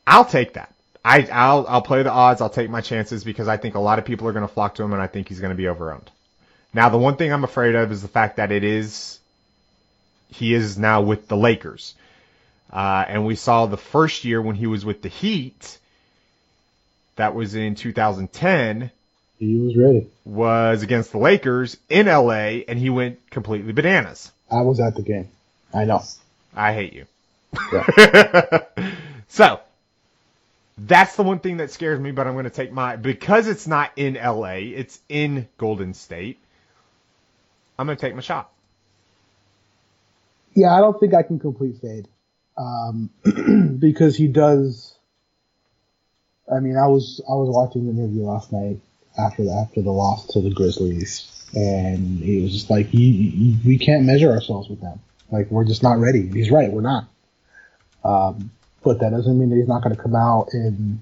I'll take that. I'll play the odds. I'll take my chances because I think a lot of people are going to flock to him, and I think he's going to be overowned. Now, the one thing I'm afraid of is the fact that he is now with the Lakers. And we saw the first year when he was with the Heat, that was in 2010. He was ready. Was against the Lakers in LA, and he went completely bananas. I was at the game. I know. I hate you. Yeah. So, that's the one thing that scares me, but I'm going to take because it's not in LA, it's in Golden State, I'm going to take my shot. Yeah, I don't think I can complete fade. Because he does. I mean, I was watching the interview last night after the loss to the Grizzlies, and he was just like, we can't measure ourselves with them. Like, we're just not ready. And he's right, we're not. But that doesn't mean that he's not going to come out and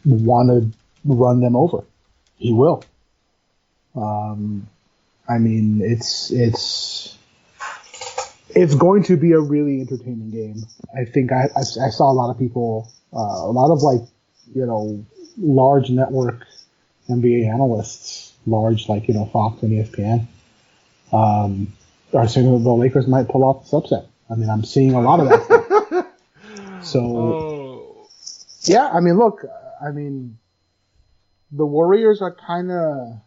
want to run them over. He will. I mean, it's going to be a really entertaining game. I think I saw a lot of people, a lot of large network NBA analysts, Fox and ESPN, are saying that the Lakers might pull off this upset. I mean, I'm seeing a lot of that stuff. So, yeah, I mean, look, the Warriors are kind of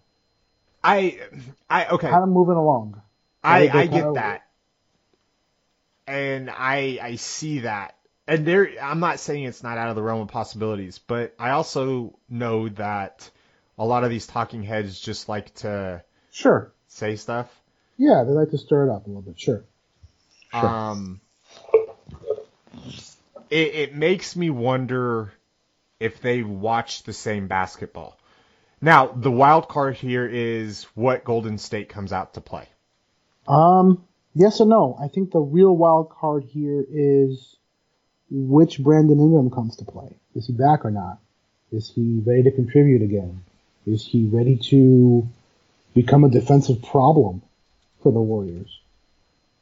moving along. I get that. And I see that. And I'm not saying it's not out of the realm of possibilities, but I also know that a lot of these talking heads just like to say stuff. Yeah, they like to stir it up a little bit. Sure. It makes me wonder if they watch the same basketball. Now, the wild card here is what Golden State comes out to play. Yes and no. I think the real wild card here is which Brandon Ingram comes to play. Is he back or not? Is he ready to contribute again? Is he ready to become a defensive problem for the Warriors?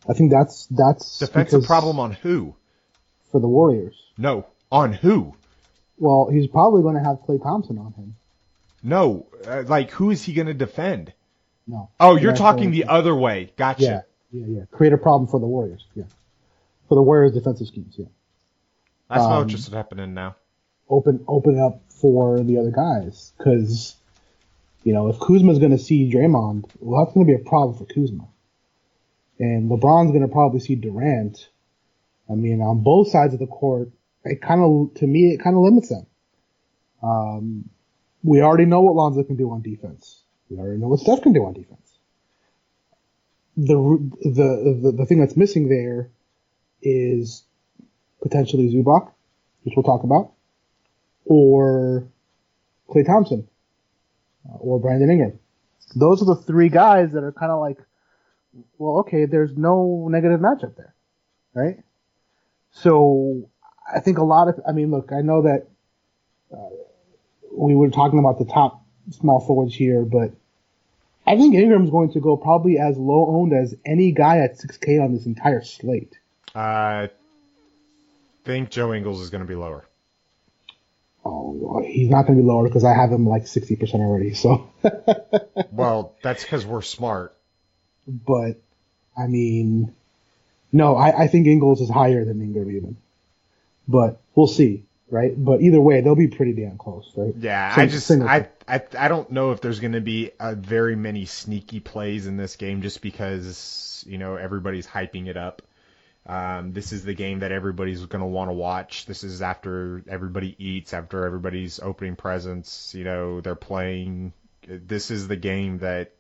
I think that's defensive problem on who? For the Warriors. No, on who? Well, he's probably going to have Klay Thompson on him. No, who is he going to defend? No. Oh, you're talking the other way. Gotcha. Yeah. Create a problem for the Warriors. Yeah. For the Warriors' defensive schemes. Yeah. That's not what's happening now. Open up for the other guys, because if Kuzma's going to see Draymond, well, that's going to be a problem for Kuzma. And LeBron's going to probably see Durant. I mean, on both sides of the court, it kind of limits them. We already know what Lonzo can do on defense. We already know what Steph can do on defense. The thing that's missing there is potentially Zubac, which we'll talk about, or Klay Thompson, or Brandon Ingram. Those are the three guys that are kind of like, well, okay, there's no negative matchup there, right? So I think look, I know that we were talking about the top small forwards here, but I think Ingram's going to go probably as low owned as any guy at 6K on this entire slate. I think Joe Ingles is going to be lower. Oh, he's not going to be lower because I have him like 60% already. So. Well, that's because we're smart. But, I mean, no, I think Ingles is higher than Ingram even. But we'll see, right? But either way, they'll be pretty damn close, right? Yeah, I don't know if there's going to be very many sneaky plays in this game just because, everybody's hyping it up. This is the game that everybody's going to want to watch. This is after everybody eats, after everybody's opening presents, they're playing. This is the game that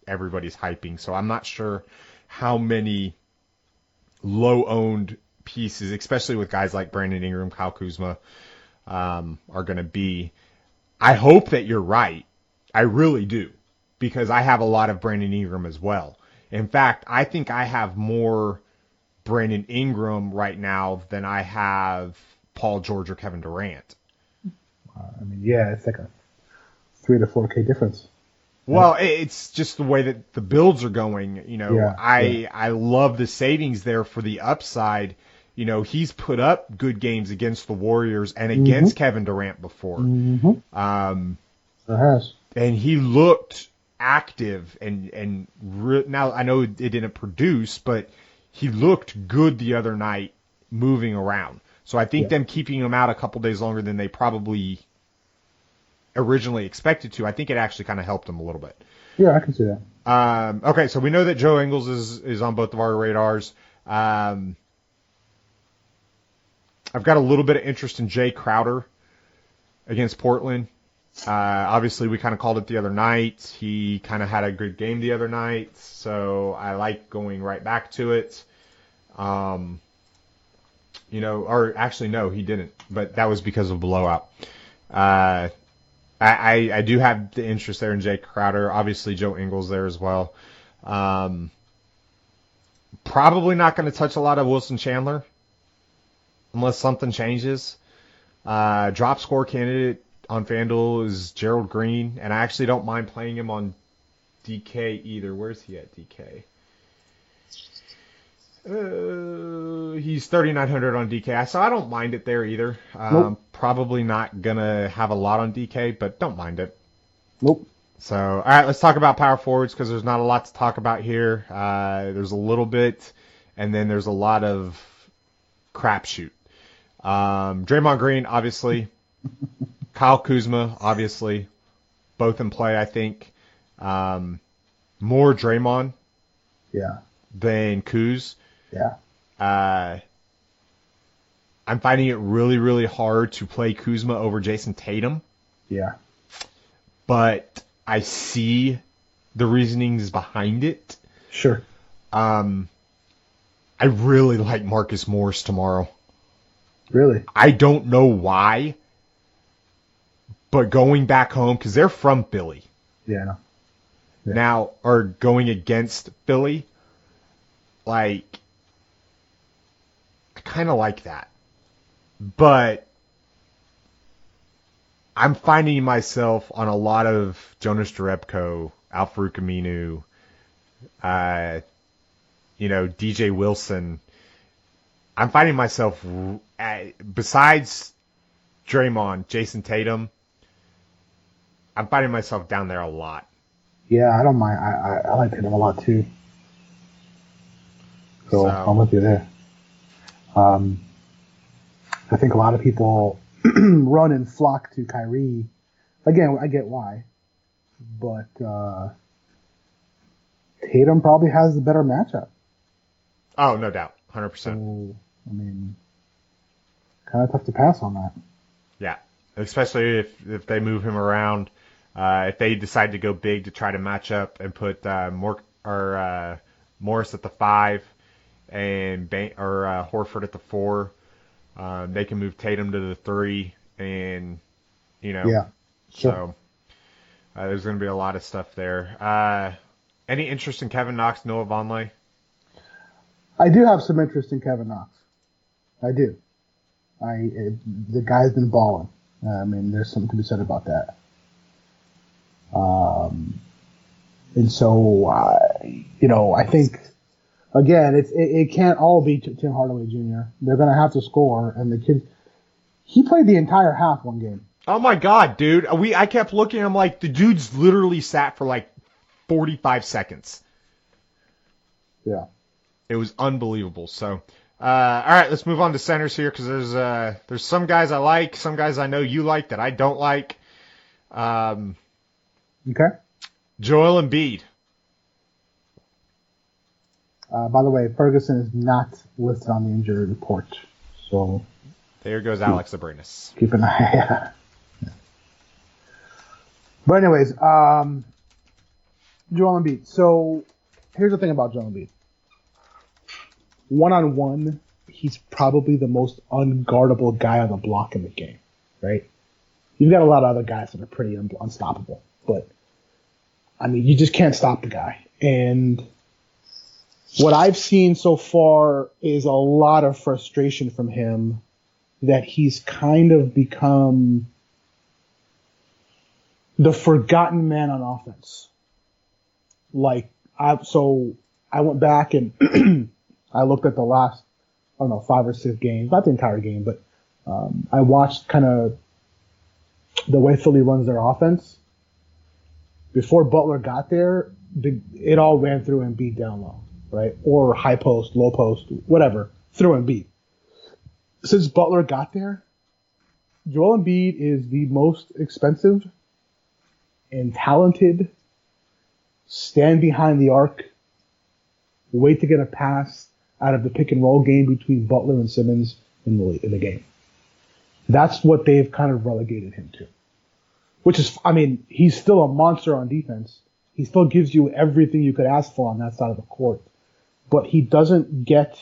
everybody's hyping. So I'm not sure how many low-owned pieces, especially with guys like Brandon Ingram, Kyle Kuzma, are going to be. I hope that you're right. I really do, because I have a lot of Brandon Ingram as well. In fact, I think I have more Brandon Ingram right now than I have Paul George or Kevin Durant. It's like a 3 to 4K difference. Well, it's just the way that the builds are going. I love the savings there for the upside. He's put up good games against the Warriors and against Kevin Durant before. Has. And he looked active and now I know it didn't produce, but he looked good the other night moving around. So I think them keeping him out a couple days longer than they probably originally expected to, I think it actually kind of helped him a little bit. Yeah, I can see that. Okay, so we know that Joe Ingles is on both of our radars. I've got a little bit of interest in Jay Crowder against Portland. Obviously, we kind of called it the other night. He kind of had a good game the other night, so I like going right back to it. Or actually, no, he didn't, but that was because of blowout. I do have the interest there in Jay Crowder. Obviously, Joe Ingles there as well. Probably not going to touch a lot of Wilson Chandler unless something changes. Drop score candidate on Fanduel is Gerald Green, and I actually don't mind playing him on DK either. Where's he at DK? He's 3,900 on DK, so I don't mind it there either. Nope. Probably not going to have a lot on DK, but don't mind it. Nope. So, all right, let's talk about power forwards because there's not a lot to talk about here. There's a little bit, and then there's a lot of crapshoot. Draymond Green, obviously. Kyle Kuzma, obviously. Both in play, I think. More Draymond than Kuz. Yeah. I'm finding it really, really hard to play Kuzma over Jason Tatum. Yeah. But I see the reasonings behind it. Sure. I really like Marcus Morris tomorrow. Really? I don't know why, but going back home, because they're from Philly. Yeah, I know. Yeah. Now, or going against Philly, I kind of like that. But I'm finding myself on a lot of Jonas Jerebko, Al-Farouq Aminu, DJ Wilson. I'm finding myself, besides Draymond, Jason Tatum, I'm finding myself down there a lot. Yeah, I don't mind. I like Tatum a lot too. So I'm with you there. I think a lot of people run and flock to Kyrie. Again, I get why. but Tatum probably has the better matchup. Oh, no doubt. 100%. So, I mean, kind of tough to pass on that. Yeah, especially if they move him around. If they decide to go big to try to match up and put Morris at the 5 and Horford at the 4, they can move Tatum to the 3, and Yeah, sure. So there's going to be a lot of stuff there. Any interest in Kevin Knox, Noah Vonleh? I do have some interest in Kevin Knox. I do. The guy's been balling. I mean, there's something to be said about that. And so, I think, again, it can't all be Tim Hardaway Jr. They're going to have to score, and the kid, he played the entire half one game. Oh my God, dude! I kept looking. I'm like, the dude's literally sat for like 45 seconds. Yeah, it was unbelievable. So, all right, let's move on to centers here because there's some guys I like, some guys I know you like that I don't like. Okay. Joel Embiid. By the way, Ferguson is not listed on the injury report, so there goes Alex Abrinas. Keep an eye. Yeah. But anyways, Joel Embiid. So here's the thing about Joel Embiid. One-on-one, he's probably the most unguardable guy on the block in the game, right? You've got a lot of other guys that are pretty unstoppable, but I mean, you just can't stop the guy. And what I've seen so far is a lot of frustration from him that he's kind of become the forgotten man on offense. I went back and I looked at the last, 5 or 6 games, not the entire game, but I watched kind of the way Philly runs their offense. Before Butler got there, it all ran through Embiid down low, right? Or high post, low post, whatever, through Embiid. Since Butler got there, Joel Embiid is the most expensive and talented, stand behind the arc, wait to get a pass out of the pick and roll game between Butler and Simmons in the game. That's what they've kind of relegated him to. Which is, I mean, he's still a monster on defense. He still gives you everything you could ask for on that side of the court. But he doesn't get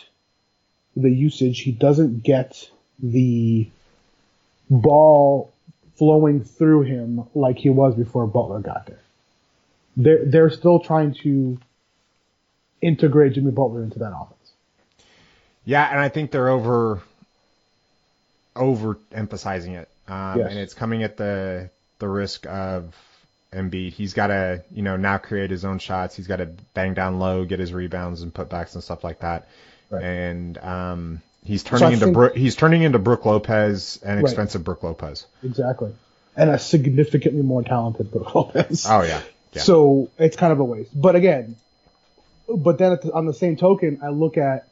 the usage. He doesn't get the ball flowing through him like he was before Butler got there. They're still trying to integrate Jimmy Butler into that offense. Yeah, and I think they're overemphasizing it. Yes. And it's coming at the risk of Embiid. He's got to, now create his own shots. He's got to bang down low, get his rebounds and putbacks and stuff like that. Right. And he's turning into Brook Lopez, an expensive Brook Lopez. Exactly. And a significantly more talented Brook Lopez. Oh yeah. So it's kind of a waste. But again, on the same token, I look at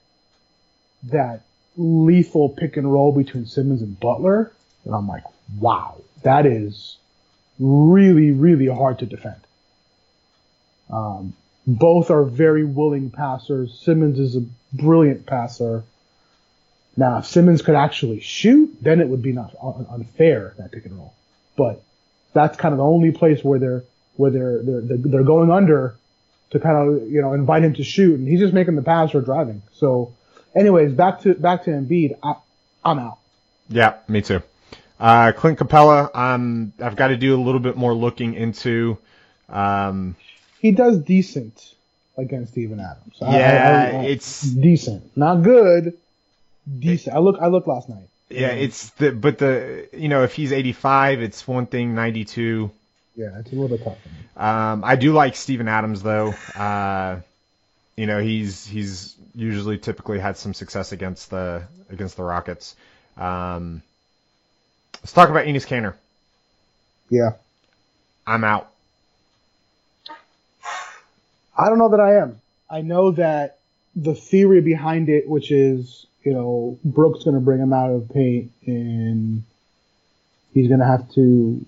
that lethal pick and roll between Simmons and Butler, and I'm like, wow, that is really, really hard to defend. Both are very willing passers. Simmons is a brilliant passer. Now, if Simmons could actually shoot, then it would be not unfair, that pick and roll. But that's kind of the only place where they're going under to kind of, invite him to shoot, and he's just making the pass or driving. So, anyways, back to Embiid. I'm out. Yeah, me too. Clint Capella, I've got to do a little bit more looking into. He does decent against Steven Adams. Yeah, it's decent, not good. Decent. I looked last night. Yeah, if he's 85, it's one thing. 92. Yeah, it's a little bit tough for me. I do like Steven Adams though. He's usually typically had some success against the Rockets. Let's talk about Enes Kanter. Yeah. I'm out. I don't know that I am. I know that the theory behind it, which is, Brooks going to bring him out of the paint and he's going to have to,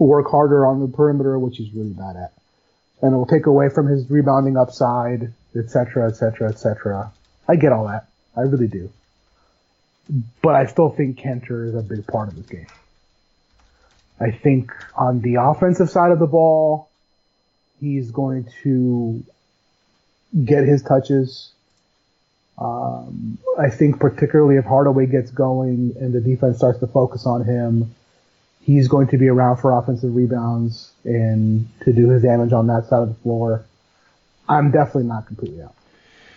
work harder on the perimeter, which he's really bad at. And it will take away from his rebounding upside, et cetera, et cetera, et cetera. I get all that. I really do. But I still think Kanter is a big part of this game. I think on the offensive side of the ball, he's going to get his touches. I think particularly if Hardaway gets going and the defense starts to focus on him, he's going to be around for offensive rebounds and to do his damage on that side of the floor. I'm definitely not completely out.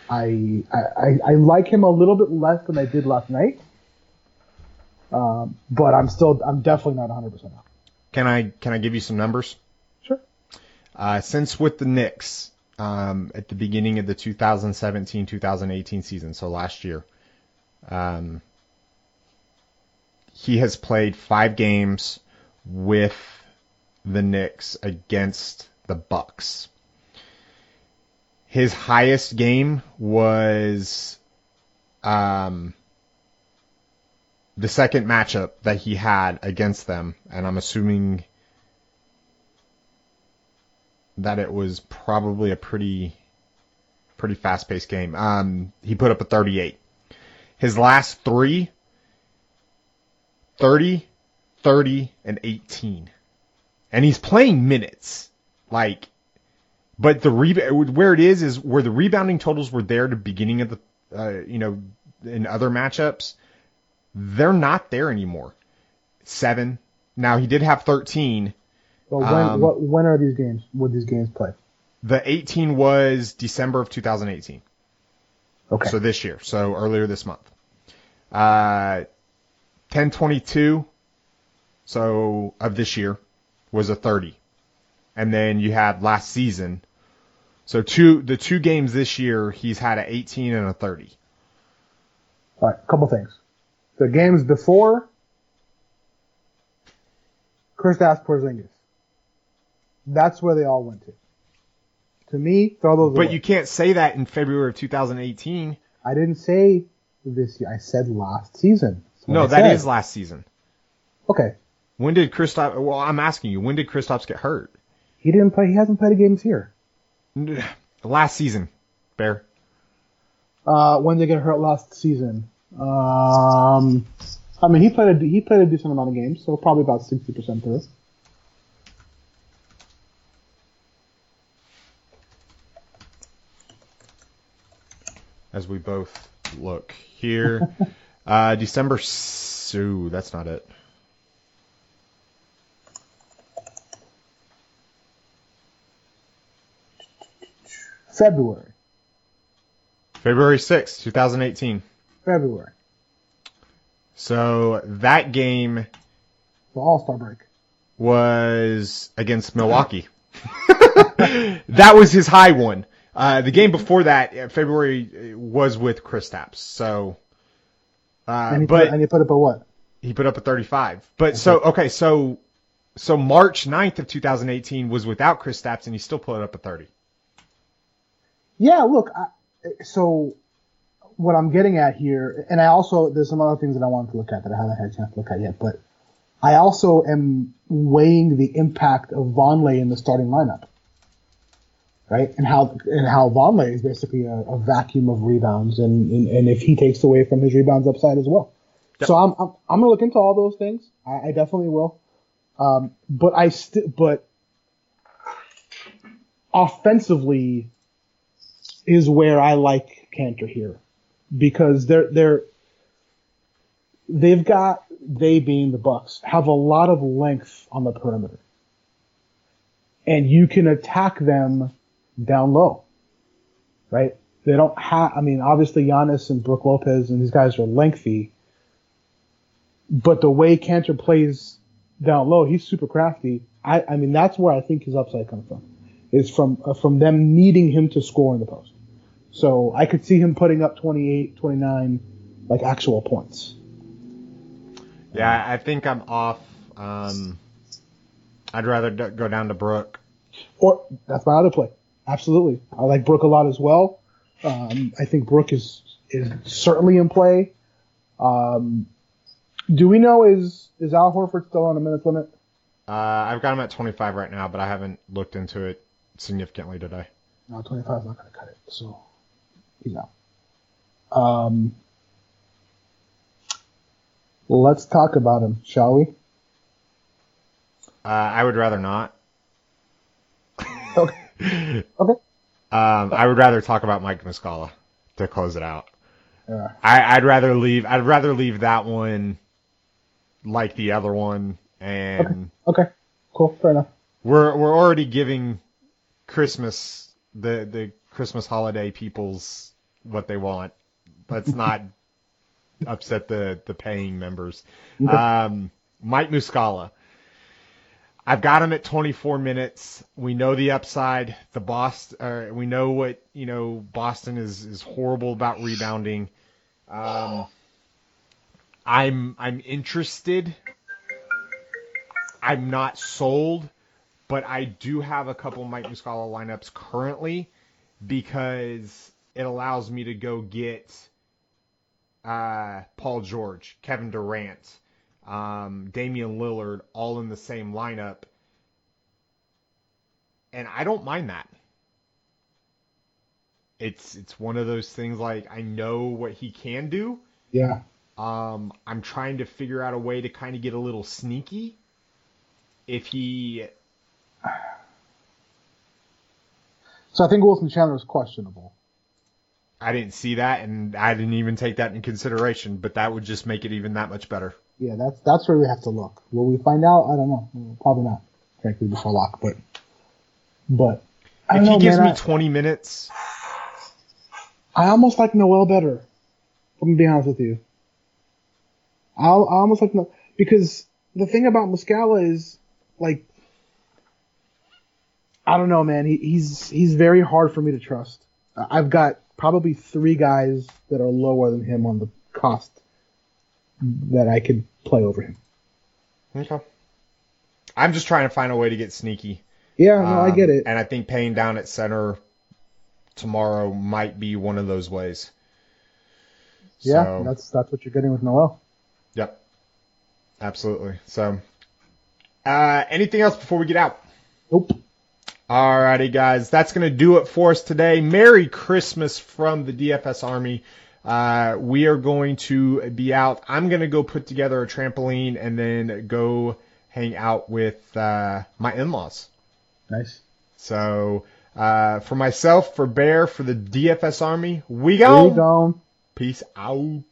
I like him a little bit less than I did last night, but I'm definitely not 100% out. Can I give you some numbers? Sure. Since with the Knicks, at the beginning of the 2017-2018 season, so last year, he has played 5 games with the Knicks against the Bucks. His highest game was the second matchup that he had against them, and I'm assuming that it was probably a pretty fast-paced game. He put up a 38. His last 3, 30, 30, and 18. And he's playing minutes. But where it is where the rebounding totals were there at the beginning of the, in other matchups, they're not there anymore. 7. Now, he did have 13. Well, when are these games? Would these games play? The 18 was December of 2018. Okay. So this year. So earlier this month. 10-22, so of this year, was a 30. And then you had last season. So the 2 games this year, he's had an 18 and a 30. All right, couple things. The games before, Kristaps Porzingis. That's where they all went to. To me, throw those away. But you can't say that in February of 2018. I didn't say this year. I said last season. No, that is last season. Okay. When did Kristaps... Well, I'm asking you, when did Kristaps get hurt? He didn't play. He hasn't played a game here. Last season, Bear. When did he get hurt last season? I mean, he played a decent amount of games, so probably about 60% through. As we both look here. December... Ooh, that's not it. February 6th, 2018. February. So that game... The All-Star break. Was against Milwaukee. That was his high one. The game before that, February, was with Kristaps. So... and he put up a what? He put up a 35. But so March 9th of 2018 was without Kristaps, and he still put up a 30. Yeah, look, so what I'm getting at here, and there's some other things that I wanted to look at that I haven't had a chance to look at yet, but I also am weighing the impact of Vonleh in the starting lineup, right? And how Vonleh is basically a vacuum of rebounds, and if he takes away from his rebounds upside as well. Yep. So I'm gonna look into all those things. I definitely will. But offensively is where I like Kanter here, because they being the Bucks, have a lot of length on the perimeter, and you can attack them down low, right? They don't have. I mean, obviously Giannis and Brook Lopez and these guys are lengthy, but the way Kanter plays down low, he's super crafty. I mean, that's where I think his upside comes from. Is from them needing him to score in the post. So I could see him putting up 28, 29, like actual points. Yeah, I think I'm off. I'd rather go down to Brook. Or that's my other play. Absolutely, I like Brook a lot as well. I think Brook is certainly in play. Do we know is Al Horford still on a minutes limit? I've got him at 25 right now, but I haven't looked into it significantly today. No, 25 is not going to cut it, so he's out. Um, let's talk about him, shall we? I would rather not. Okay. Okay. I would rather talk about Mike Muscala to close it out. Yeah. I'd rather leave that one like the other one, and Okay. Cool. Fair enough. we're already giving Christmas the Christmas holiday peoples what they want. Let's not upset the paying members. Okay. Mike Muscala. I've got him at 24 minutes. We know the upside. We know what Boston is horrible about rebounding. I'm interested. I'm not sold, but I do have a couple Mike Muscala lineups currently because it allows me to go get Paul George, Kevin Durant, Damian Lillard, all in the same lineup. And I don't mind that. It's one of those things like I know what he can do. Yeah. I'm trying to figure out a way to kind of get a little sneaky. If he... So I think Wilson Chandler is questionable. I didn't see that, and I didn't even take that in consideration, but that would just make it even that much better. Yeah, that's where we have to look. Will we find out? I don't know. Probably not, frankly, before lock. But I don't if know, he gives man, me 20 minutes... I almost like Noel better. I'm gonna be honest with you. I almost like Noel because the thing about Muscala is like I don't know, man. He's very hard for me to trust. I've got probably 3 guys that are lower than him on the cost that I could play over him. Okay. I'm just trying to find a way to get sneaky. Yeah, no, I get it. And I think paying down at center tomorrow might be one of those ways. Yeah, that's what you're getting with Noel. Yep. Absolutely. So, anything else before we get out? Nope. Alrighty, guys. That's going to do it for us today. Merry Christmas from the DFS Army. We are going to be out. I'm going to go put together a trampoline and then go hang out with my in-laws. Nice. So, for myself, for Bear, for the DFS Army, we go. We gone. Peace out.